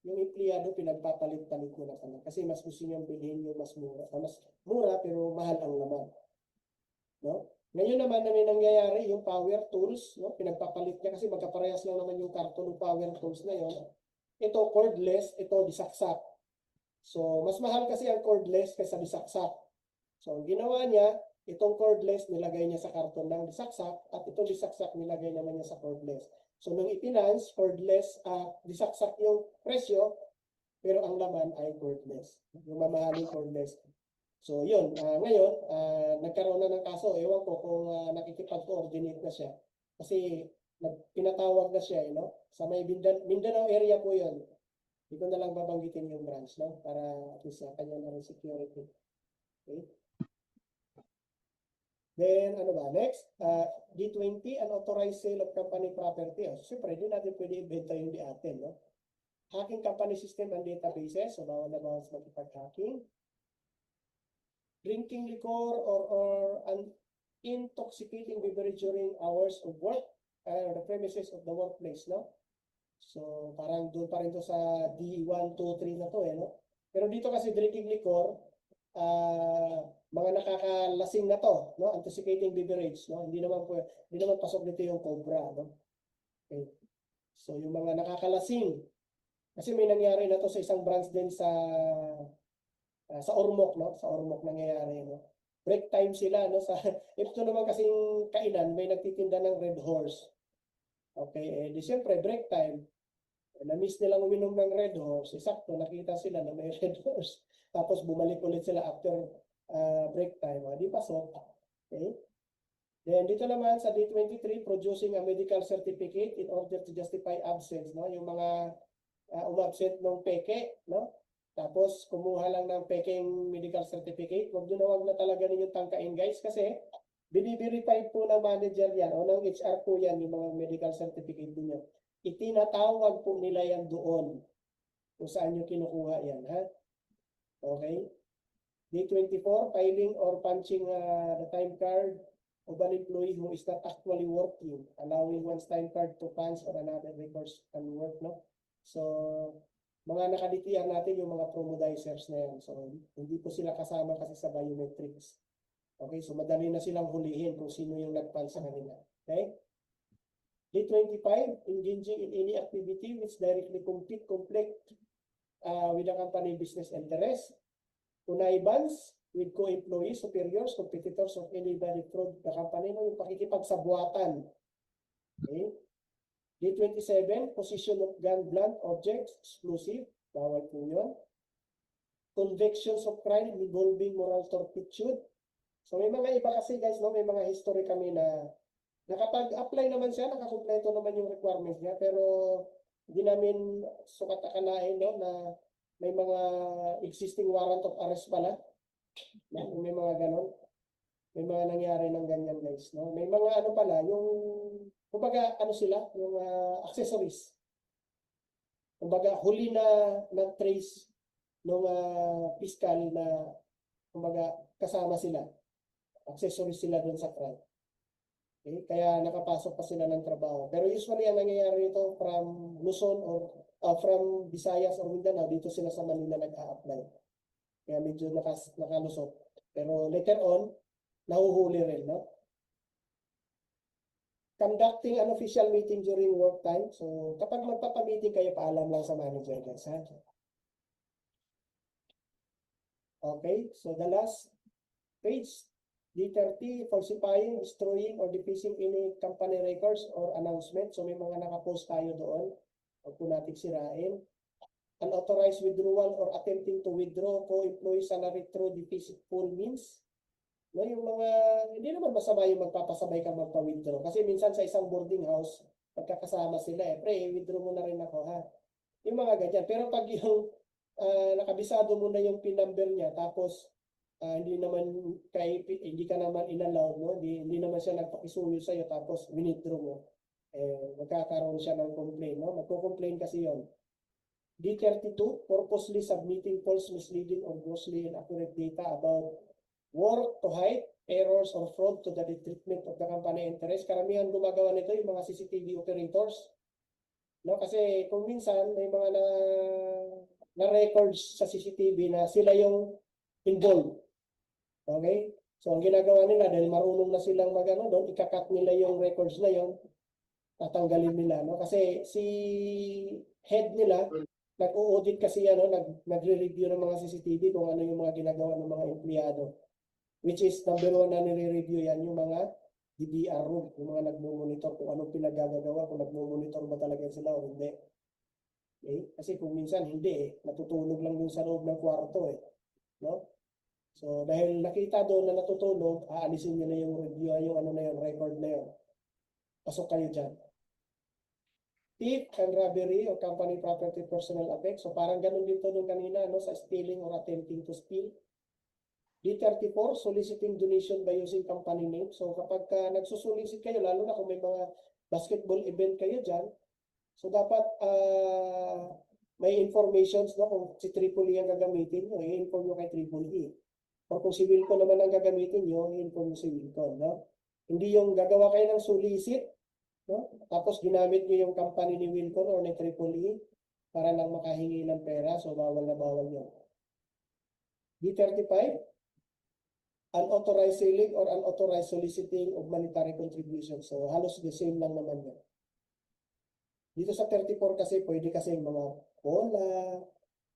yung empleyado pinagpapalit-palit niya na pala. Kasi mas gusto niyang bilhin yung mas mura pero mahal ang laman. No? Ngayon naman na may nangyayari, yung power tools, no? Pinagpapalit niya kasi magkaparehas lang naman yung karton ng power tools na yun. Ito cordless, ito disaksak. So, mas mahal kasi ang cordless kaysa disaksak. So, ang ginawa niya, Itong cordless, nilagay niya sa karton ng disaksak, at itong disaksak, nilagay naman niya sa cordless. So, nung ipinance, cordless, disaksak yung presyo, pero ang laman ay cordless. Yung mamahaling cordless. So, yun. Ngayon, nagkaroon na ng kaso. Ewan ko kung nakikipag-coordinate na siya. Kasi, pinatawag na siya, sa may Mindanao area po yun. Hindi ko na lang babanggitin yung branch, no? Para at least kanya na rin security. Okay? Then, ano ba? Next, D20, unauthorized sale of company property. Siyempre, hindi natin pwede ibenta yung di atin, no? Hacking company system and databases. So, bawal na bawal sa makipag-hacking. Drinking liquor or an intoxicating beverage during hours of work the premises of the workplace, no? So, parang doon pa rin to sa D1, 2, 3 na to, no? Pero dito kasi drinking liquor, mga nakakalasing na to, no? Intoxicating beverage, no? Hindi naman pasok dito yung cobra, no? Okay. So, yung mga nakakalasing, kasi may nangyari na to sa isang branch din sa Ormoc, no? Sa Ormoc nangyayari, no? Break time sila, no? Ito naman kasing kainan, may nagtitinda ng Red Horse. Okay, di siyempre, break time. Na-miss nilang uminom ng Red Horse. Sakto, nakita sila na may Red Horse. Tapos bumalik ulit sila after break time. Di pasok. Okay? Then dito naman sa D23, producing a medical certificate in order to justify absence. No? Yung mga umabsent ng peke. No? Tapos kumuha lang ng peking medical certificate. Huwag na talaga ninyong tangkain, guys. Kasi bini-verify po ng manager yan o ng HR po yan yung mga medical certificate niyo. Itinatawag po nila yan doon kung saan nyo kinukuha yan. Ha? Okay? D24, filing or punching the time card of an employee who is not actually working, allowing one's time card to punch or another records can work. No? So, mga nakaditihan natin yung mga promodizers na yan. So, hindi po sila kasama kasi sa biometrics. Okay, so madali na silang hulihin kung sino yung nagpan sa kanila. Okay? D25, engaging in any activity which directly conflict with the company business interest. Connivance with co-employees, superiors, competitors of anybody from the company. No, yung pakikipagsabuatan. Okay? D27, possession of gun, blunt objects, explosive. Bawal po yun. Convictions of crime involving moral turpitude. So may mga iba kasi guys, no, may mga history kami na nakapag-apply naman siya, nakakumpleto naman yung requirements niya, pero hindi namin sukat-akalain, no, na may mga existing warrant of arrest pala. May mga ganon. May mga nangyari ng ganyan guys, no. May mga ano pala, yung kumbaga ano sila, yung accessories. Kumbaga huli na trace ng fiscal na kumbaga kasama sila. Accessories sila doon sa crime. Okay? Kaya nakapasok pa sila ng trabaho. Pero usually ang nangyayari ito from Luzon or from Visayas or Mindanao, dito sila sa Manila nag-a-apply. Kaya medyo nakalusot. Pero later on, nahuhuli rin, no? Conducting an official meeting during work time. So, kapag magpapamiting kayo, paalam lang sa manager, guys, ha? Okay, so the last page, D30, falsifying, destroying, or defacing any company records or announcement. So may mga nakapost tayo doon. Huwag po natin sirain. Unauthorized withdrawal or attempting to withdraw co-employee salary through deceitful means. No, yung mga, hindi naman masama yung magpapasabay ka magpa-withdraw. Kasi minsan sa isang boarding house, pagkakasama sila, pre, withdraw mo na rin ako, ha? Yung mga ganyan. Pero pag yung nakabisado mo na yung PIN number niya, tapos hindi ka naman inalaw, no? Hindi naman siya nagpakisuyo sa iyo tapos withdraw mo. Magkakaroon siya ng complaint, no? Magko-complain kasi 'yon. D32, purposely submitting false, misleading or grossly inaccurate data about work to hide errors or fraud to the treatment of the company interest. Karamihan gumagawa nito yung mga CCTV operators. No, kasi kung minsan may mga na records sa CCTV na sila yung involved. Okay? So, ang ginagawa nila, dahil marunong na silang magano doon, ikakat nila yung records na yon, tatanggalin nila, no? Kasi si head nila, nag-audit kasi yan, no? Nagre-review ng mga CCTV kung ano yung mga ginagawa ng mga empleyado. which is number one na nire-review yan, yung mga DBR room, yung mga nagmo-monitor kung anong pinagagagawa, kung nagmo-monitor ba talaga sila o hindi. Okay? Kasi kung minsan hindi natutulog lang dun sa loob ng kwarto no? So dahil nakita doon na natutulog, aalisin niyo na yung review, yung ano na yun, record na yun. Pasok kayo dyan. Thief and robbery or company property personal effect. So parang ganun dito nung kanina, no, sa stealing or attempting to steal. D34, soliciting donation by using company name. So kapag nagsusolicit kayo, lalo na kung may mga basketball event kayo dyan, so dapat may informations, no, kung si Triple E ang gagamitin nyo, i-inform nyo kay Triple E. O kung si Wilcon naman ang gagamitin nyo, i-inform nyo si Wilcon. No? Hindi yung gagawa kayo ng solicit, no? Tapos ginamit niyo yung company ni Wilcon or ni Triple E para lang makahingi ng pera. So bawal na bawal yun. D35, unauthorized selling or unauthorized soliciting of monetary contribution. So halos the same lang naman yun. Dito sa 34 kasi pwede kasi mga bola,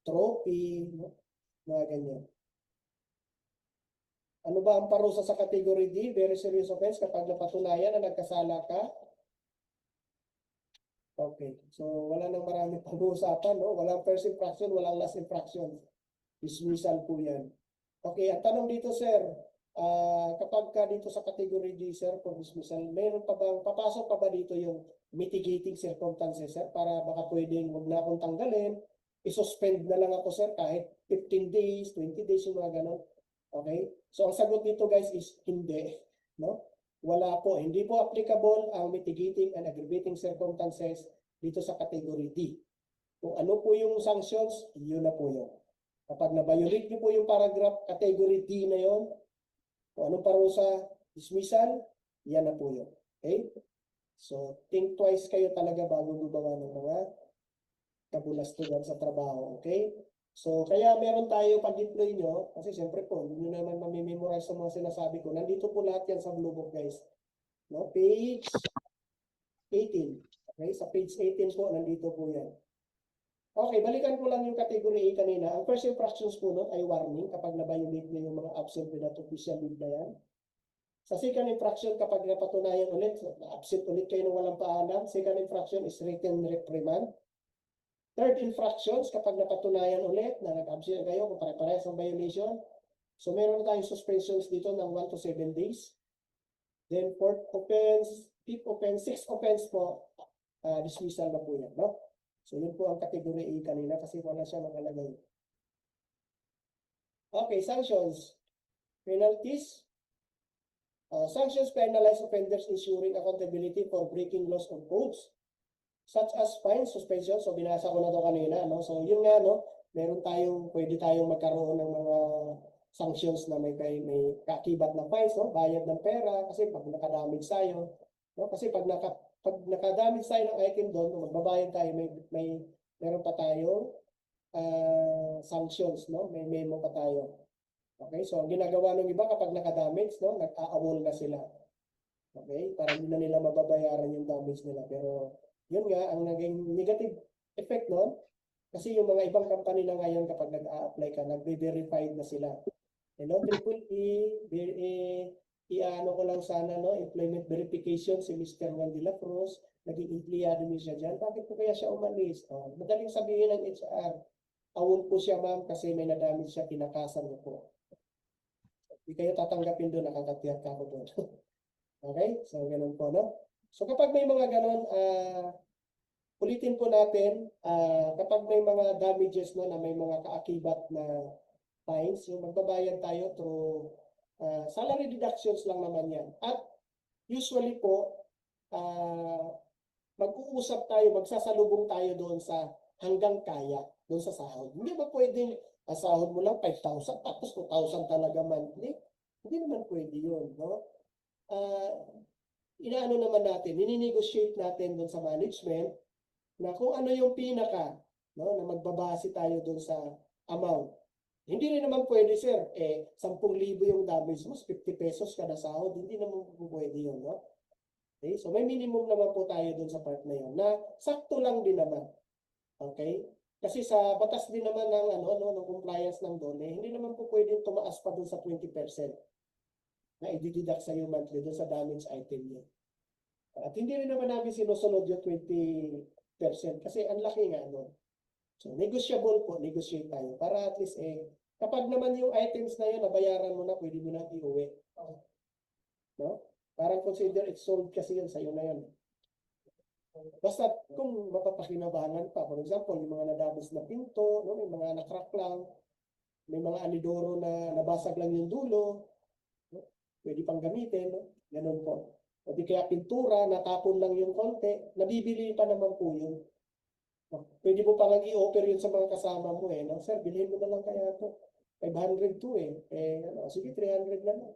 trophy, no? Mga ganyan. Ano ba ang parusa sa category D? Very serious offense kapag napatunayan na nagkasala ka. Okay. So, wala nang marami pag-uusapan, no? Walang first infraction, walang last infraction. Dismissal po yan. Okay, ang tanong dito, sir, kapag ka dito sa category D, sir, for dismissal, mayroon pa bang, papasok pa ba dito yung mitigating circumstances, sir, para baka pwedeng huwag na akong tanggalin, isuspend na lang ako, sir, kahit 15 days, 20 days, yung mga ganon. Okay? So, ang sagot dito, guys, is hindi, no? Wala po. Hindi po applicable ang mitigating and aggravating circumstances dito sa category D. Kung ano po yung sanctions, yun na po yun. Kapag na-violate niyo po yung paragraph category D na yun, kung anong parusa, dismissal, yan na po yun. Okay? So, think twice kayo talaga bago gumawa ng mga kabulastugan sa trabaho. Okay? So, kaya meron tayo pag-deploy nyo, kasi siyempre po, hindi nyo naman mamimemorize sa mga sinasabi ko. Nandito po lahat yan sa Blue Book, guys. No? Page 18. Okay? Sa page 18 po, nandito po yan. Okay, balikan ko lang yung category A kanina. Ang first infractions po nun ay warning kapag na-violate nyo yung mga absent without official leave na yan. Sa second infraction, kapag napatunayan ulit, absent ulit kayo ng walang paalam. Second infraction is written reprimand. Third infractions, kapag napatunayan ulit na nag-absent kayo kung pare-parehas ang violation. So meron na tayong suspensions dito ng 1 to 7 days. Then fourth offense, fifth offense, sixth offense po, dismissal na po yan. No? So yun po ang category A kanina kasi wala siya nakalagay. Okay, sanctions. Penalties. Sanctions penalize offenders ensuring accountability for breaking laws or codes, such as fines, suspension. So binasa ko na to kanina, no? So yun nga, no, pwede tayong magkaroon ng mga sanctions na may kaakibat na fines, no? Bayad ng pera kasi pag nakadamage tayo, no? Kasi pag nakadamage tayo ng item doon, magbabayad tayo, meron pa tayong sanctions, no? May memo pa tayo. Okay? So ang ginagawa ng iba kapag nakadamage, no, nag-aawol na sila. Okay? Para hindi na nila mababayaran yung damage nila, pero yun nga, ang naging negative effect nun, kasi yung mga ibang company na ngayon kapag nag-a-apply ka, nag-verified na sila. Hello, Triple E, i-ano ko lang sana, no, employment verification si Mr. Juan de la Cruz, naging empleyado niyo siya dyan. Bakit po kaya siya umalis? Madaling sabihin ng HR, awol po siya ma'am kasi may nadamage siya, tinakasan niyo po. Hindi kayo tatanggapin doon, nakakatiyak ako doon. Okay? So, ganun po, no? So kapag may mga ganon, ulitin po natin, kapag may mga damages na may mga kaakibat na fines, yung magbabayad tayo through salary deductions lang naman yan. At usually po, mag-uusap tayo, magsasalubong tayo doon sa hanggang kaya, doon sa sahod. Hindi ba pwedeng sahod mo lang 5,000 tapos 2,000 talaga monthly? Hindi naman pwede yun, no? Inaano naman natin, nini-negotiate natin doon sa management na kung ano yung pinaka, no, na magbabase tayo doon sa amount. Hindi rin naman pwede, sir, 10,000 yung damage mo, 50 pesos kada sahod, hindi naman pwede yun, no? Okay? So may minimum naman po tayo doon sa part na yun, na sakto lang din naman. Okay? Kasi sa batas din naman ng, ng compliance ng DOLE, hindi naman po pwedeng tumaas pa doon sa 20%. na i-deduct sa iyo monthly doon sa damage item niyo. At hindi rin naman namin sinusunod yung 20% kasi ang laki nga, no? So, negotiable po, negotiate tayo para at least kapag naman yung items na yun, nabayaran mo na, pwede mo na iuwi. No? Parang consider it sold kasi yun sa'yo na yun. Basta kung mapapakinabangan pa, for example, yung mga nadabis na pinto, no? May mga nakrack lang, may mga anidoro na nabasag lang yung dulo, no? Pwede pang gamitin, no? Ganun po. O di kaya pintura, natapon lang yung konti, nabibili pa naman po yun. No? Pwede mo pang i-offer yun sa mga kasama mo no? Sir, bilhin mo na lang kaya ito. 500 to sige 300 na lang.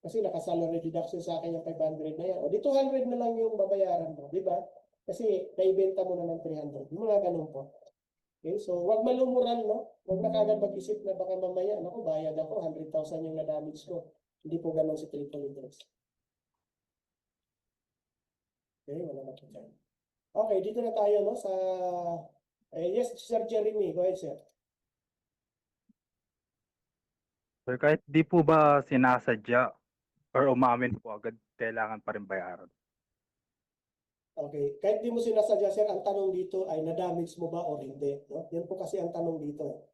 Kasi naka-salary deduction sa akin yung 500 na yan. O di 200 na lang yung babayaran mo, di ba? Kasi naibenta mo na ng 300. Yung mga ganun po. Okay, so wag malumuran, no? Wag na kagad mag-isip na baka mamaya, naku, bayad ako, 100,000 yung na-damage ko. Hindi po ganun si triple interest. Okay, wala na po dyan. Okay, dito na tayo, no? Sa, yes, Sir Jeremy, go ahead, sir. Sir, kahit di po ba sinasadya or umamin po agad, kailangan pa rin bayaran. Okay, kahit di mo sinasadya, sir, ang tanong dito ay na-damage mo ba o hindi, no? Yan po kasi ang tanong dito.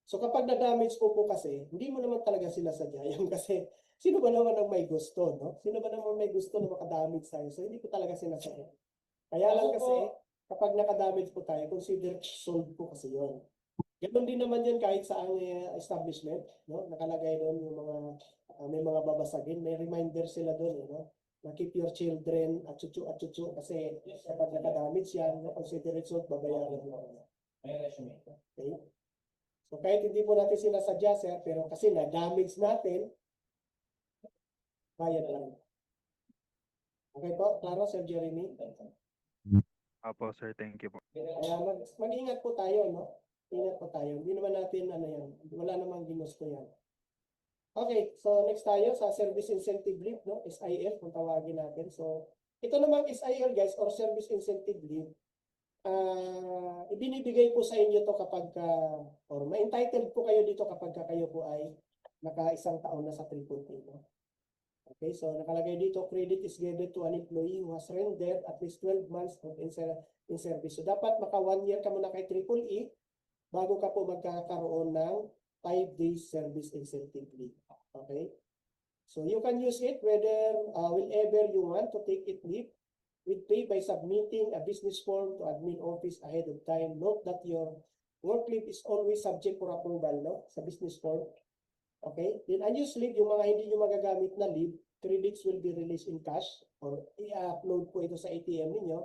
So kapag na-damage po kasi, hindi mo naman talaga sinasadya yan kasi sino ba naman ang may gusto, no? Sino ba naman may gusto na makadamage tayo? So hindi ko talaga sinasadya. Kaya lang kasi, kapag nakadamage po tayo, consider sold po kasi yun. Ganon din naman yan kahit sa ang establishment, no? Nakalagay doon yung mga, may mga babasagin, may reminder sila doon, no? Na keep your children at chuchu kasi kapag nakadamage yan, no? Consider it sold, babayaran mo. Okay? So kahit hindi po natin sinasadya, sir, pero kasi na-damage natin, bayad lang. Okay po, klaro, Sir Jeremy? Apo, sir, thank you po. Kaya mag-ingat po tayo, no? Ingat po tayo. Hindi naman natin, yan, wala namang ginusto yan. Okay, so next tayo sa Service Incentive Leave, no? SIL, kung tawagin natin. So, ito namang SIL, guys, or Service Incentive Leave, ibinibigay po sa inyo to kapag, or ma-entitled po kayo dito kapag kayo po ay naka-isang taon na sa triple T, no? Okay, so nakalagay dito, credit is given to an employee who has rendered at least 12 months of in service. So dapat maka 1 year ka muna kay triple E bago ka po magkakaroon ng 5 days service incentive leave. Okay? So you can use it whenever you want to take it leave with pay by submitting a business form to admin office ahead of time. Note that your work leave is always subject for approval, no? Sa business form. Okay? Then unused leave, yung mga hindi nyo magagamit na leave, credits will be released in cash or i-upload po ito sa ATM ninyo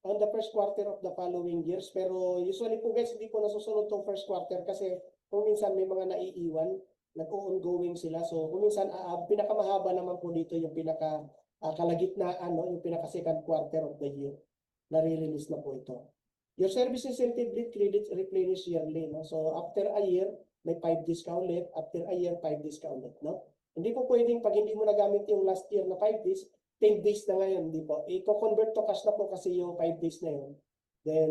on the first quarter of the following years. Pero usually po guys, hindi po nasusunod tong first quarter kasi kung minsan may mga naiiwan, nag-ongoing sila. So kung minsan, pinakamahaba naman po dito yung kalagitnaan, no? Yung pinaka second quarter of the year. Nare-release na po ito. Your service incentive leave credits replenish yearly. No? So after a year, may 5 days ka ulit. After a year, 5 days ka ulit. No? Hindi po pwedeng pag hindi mo nagamit yung last year na 5 days, 10 days na ngayon. Hindi po. I-convert to cash na po kasi yung 5 days na yun. Then,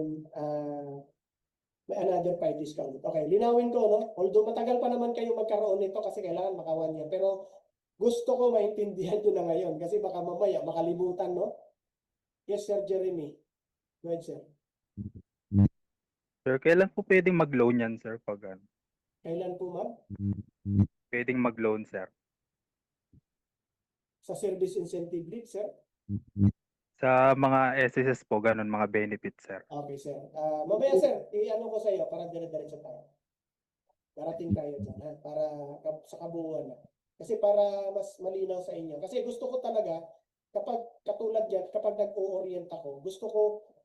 may another 5 days ka ulit. Okay, linawin ko, no? Although matagal pa naman kayo magkaroon nito kasi kailangan maka 1 year. Pero gusto ko maintindihan nyo na ngayon kasi baka mamaya makalimutan, no? Yes, Sir Jeremy. Go ahead, sir. Sir, kailan po pwedeng mag-loan yan, sir? Pag Kailan po, ma'am? pwedeng mag-loan, sir? Sa service incentive leave, sir? Sa mga SSS po, ganun, mga benefits, sir. Okay, sir. Mamaya, sir, i-ano ko sa iyo para dire-diretso tayo. Darating tayo dyan, ha? Para sa kabuuan na. Kasi para mas malinaw sa inyo. Kasi gusto ko talaga, kapag katulad yan, kapag nag-o-orient ako, gusto ko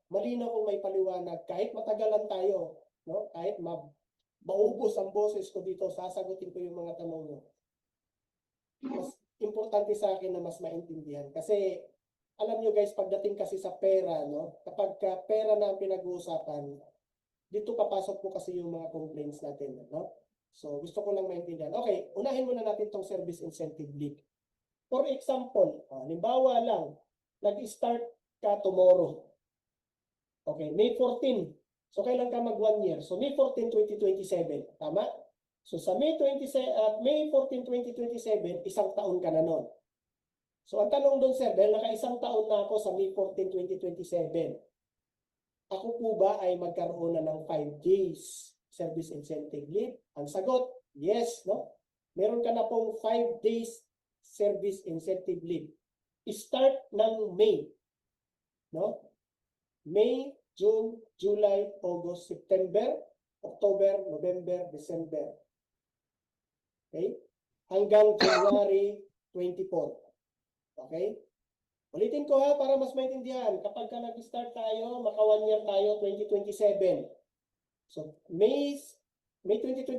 malinaw kung may paliwanag. Kahit matagalan tayo, no? Kahit maubos ang boses ko dito, sasagutin ko yung mga tanong nyo. Mas importante sa akin na mas maintindihan. Kasi, alam nyo guys, pagdating kasi sa pera, no? Kapag pera na ang pinag-uusapan, dito papasok po kasi yung mga complaints natin, no? So, gusto ko lang maintindihan. Okay, unahin muna natin tong service incentive leave. For example, halimbawa lang, nag-start ka tomorrow. Okay, May 14. So, kailan ka mag 1 year? So, May 14, 2027. Tama? So, sa May 14, 2027, isang taon ka na nun. So ang tanong doon sir, dahil naka-isang taon na ako sa May 14, 2027, ako po ba ay magkaroon na ng 5 days service incentive leave? Ang sagot, yes, no? Meron ka na pong 5 days service incentive leave. Start ng May, no? May, June, July, August, September, October, November, December. Okay? Hanggang January 24. Okay? Ulitin ko ha para mas maintindihan. Kapag ka nag-start tayo, maka 1 year tayo 2027. So May 2027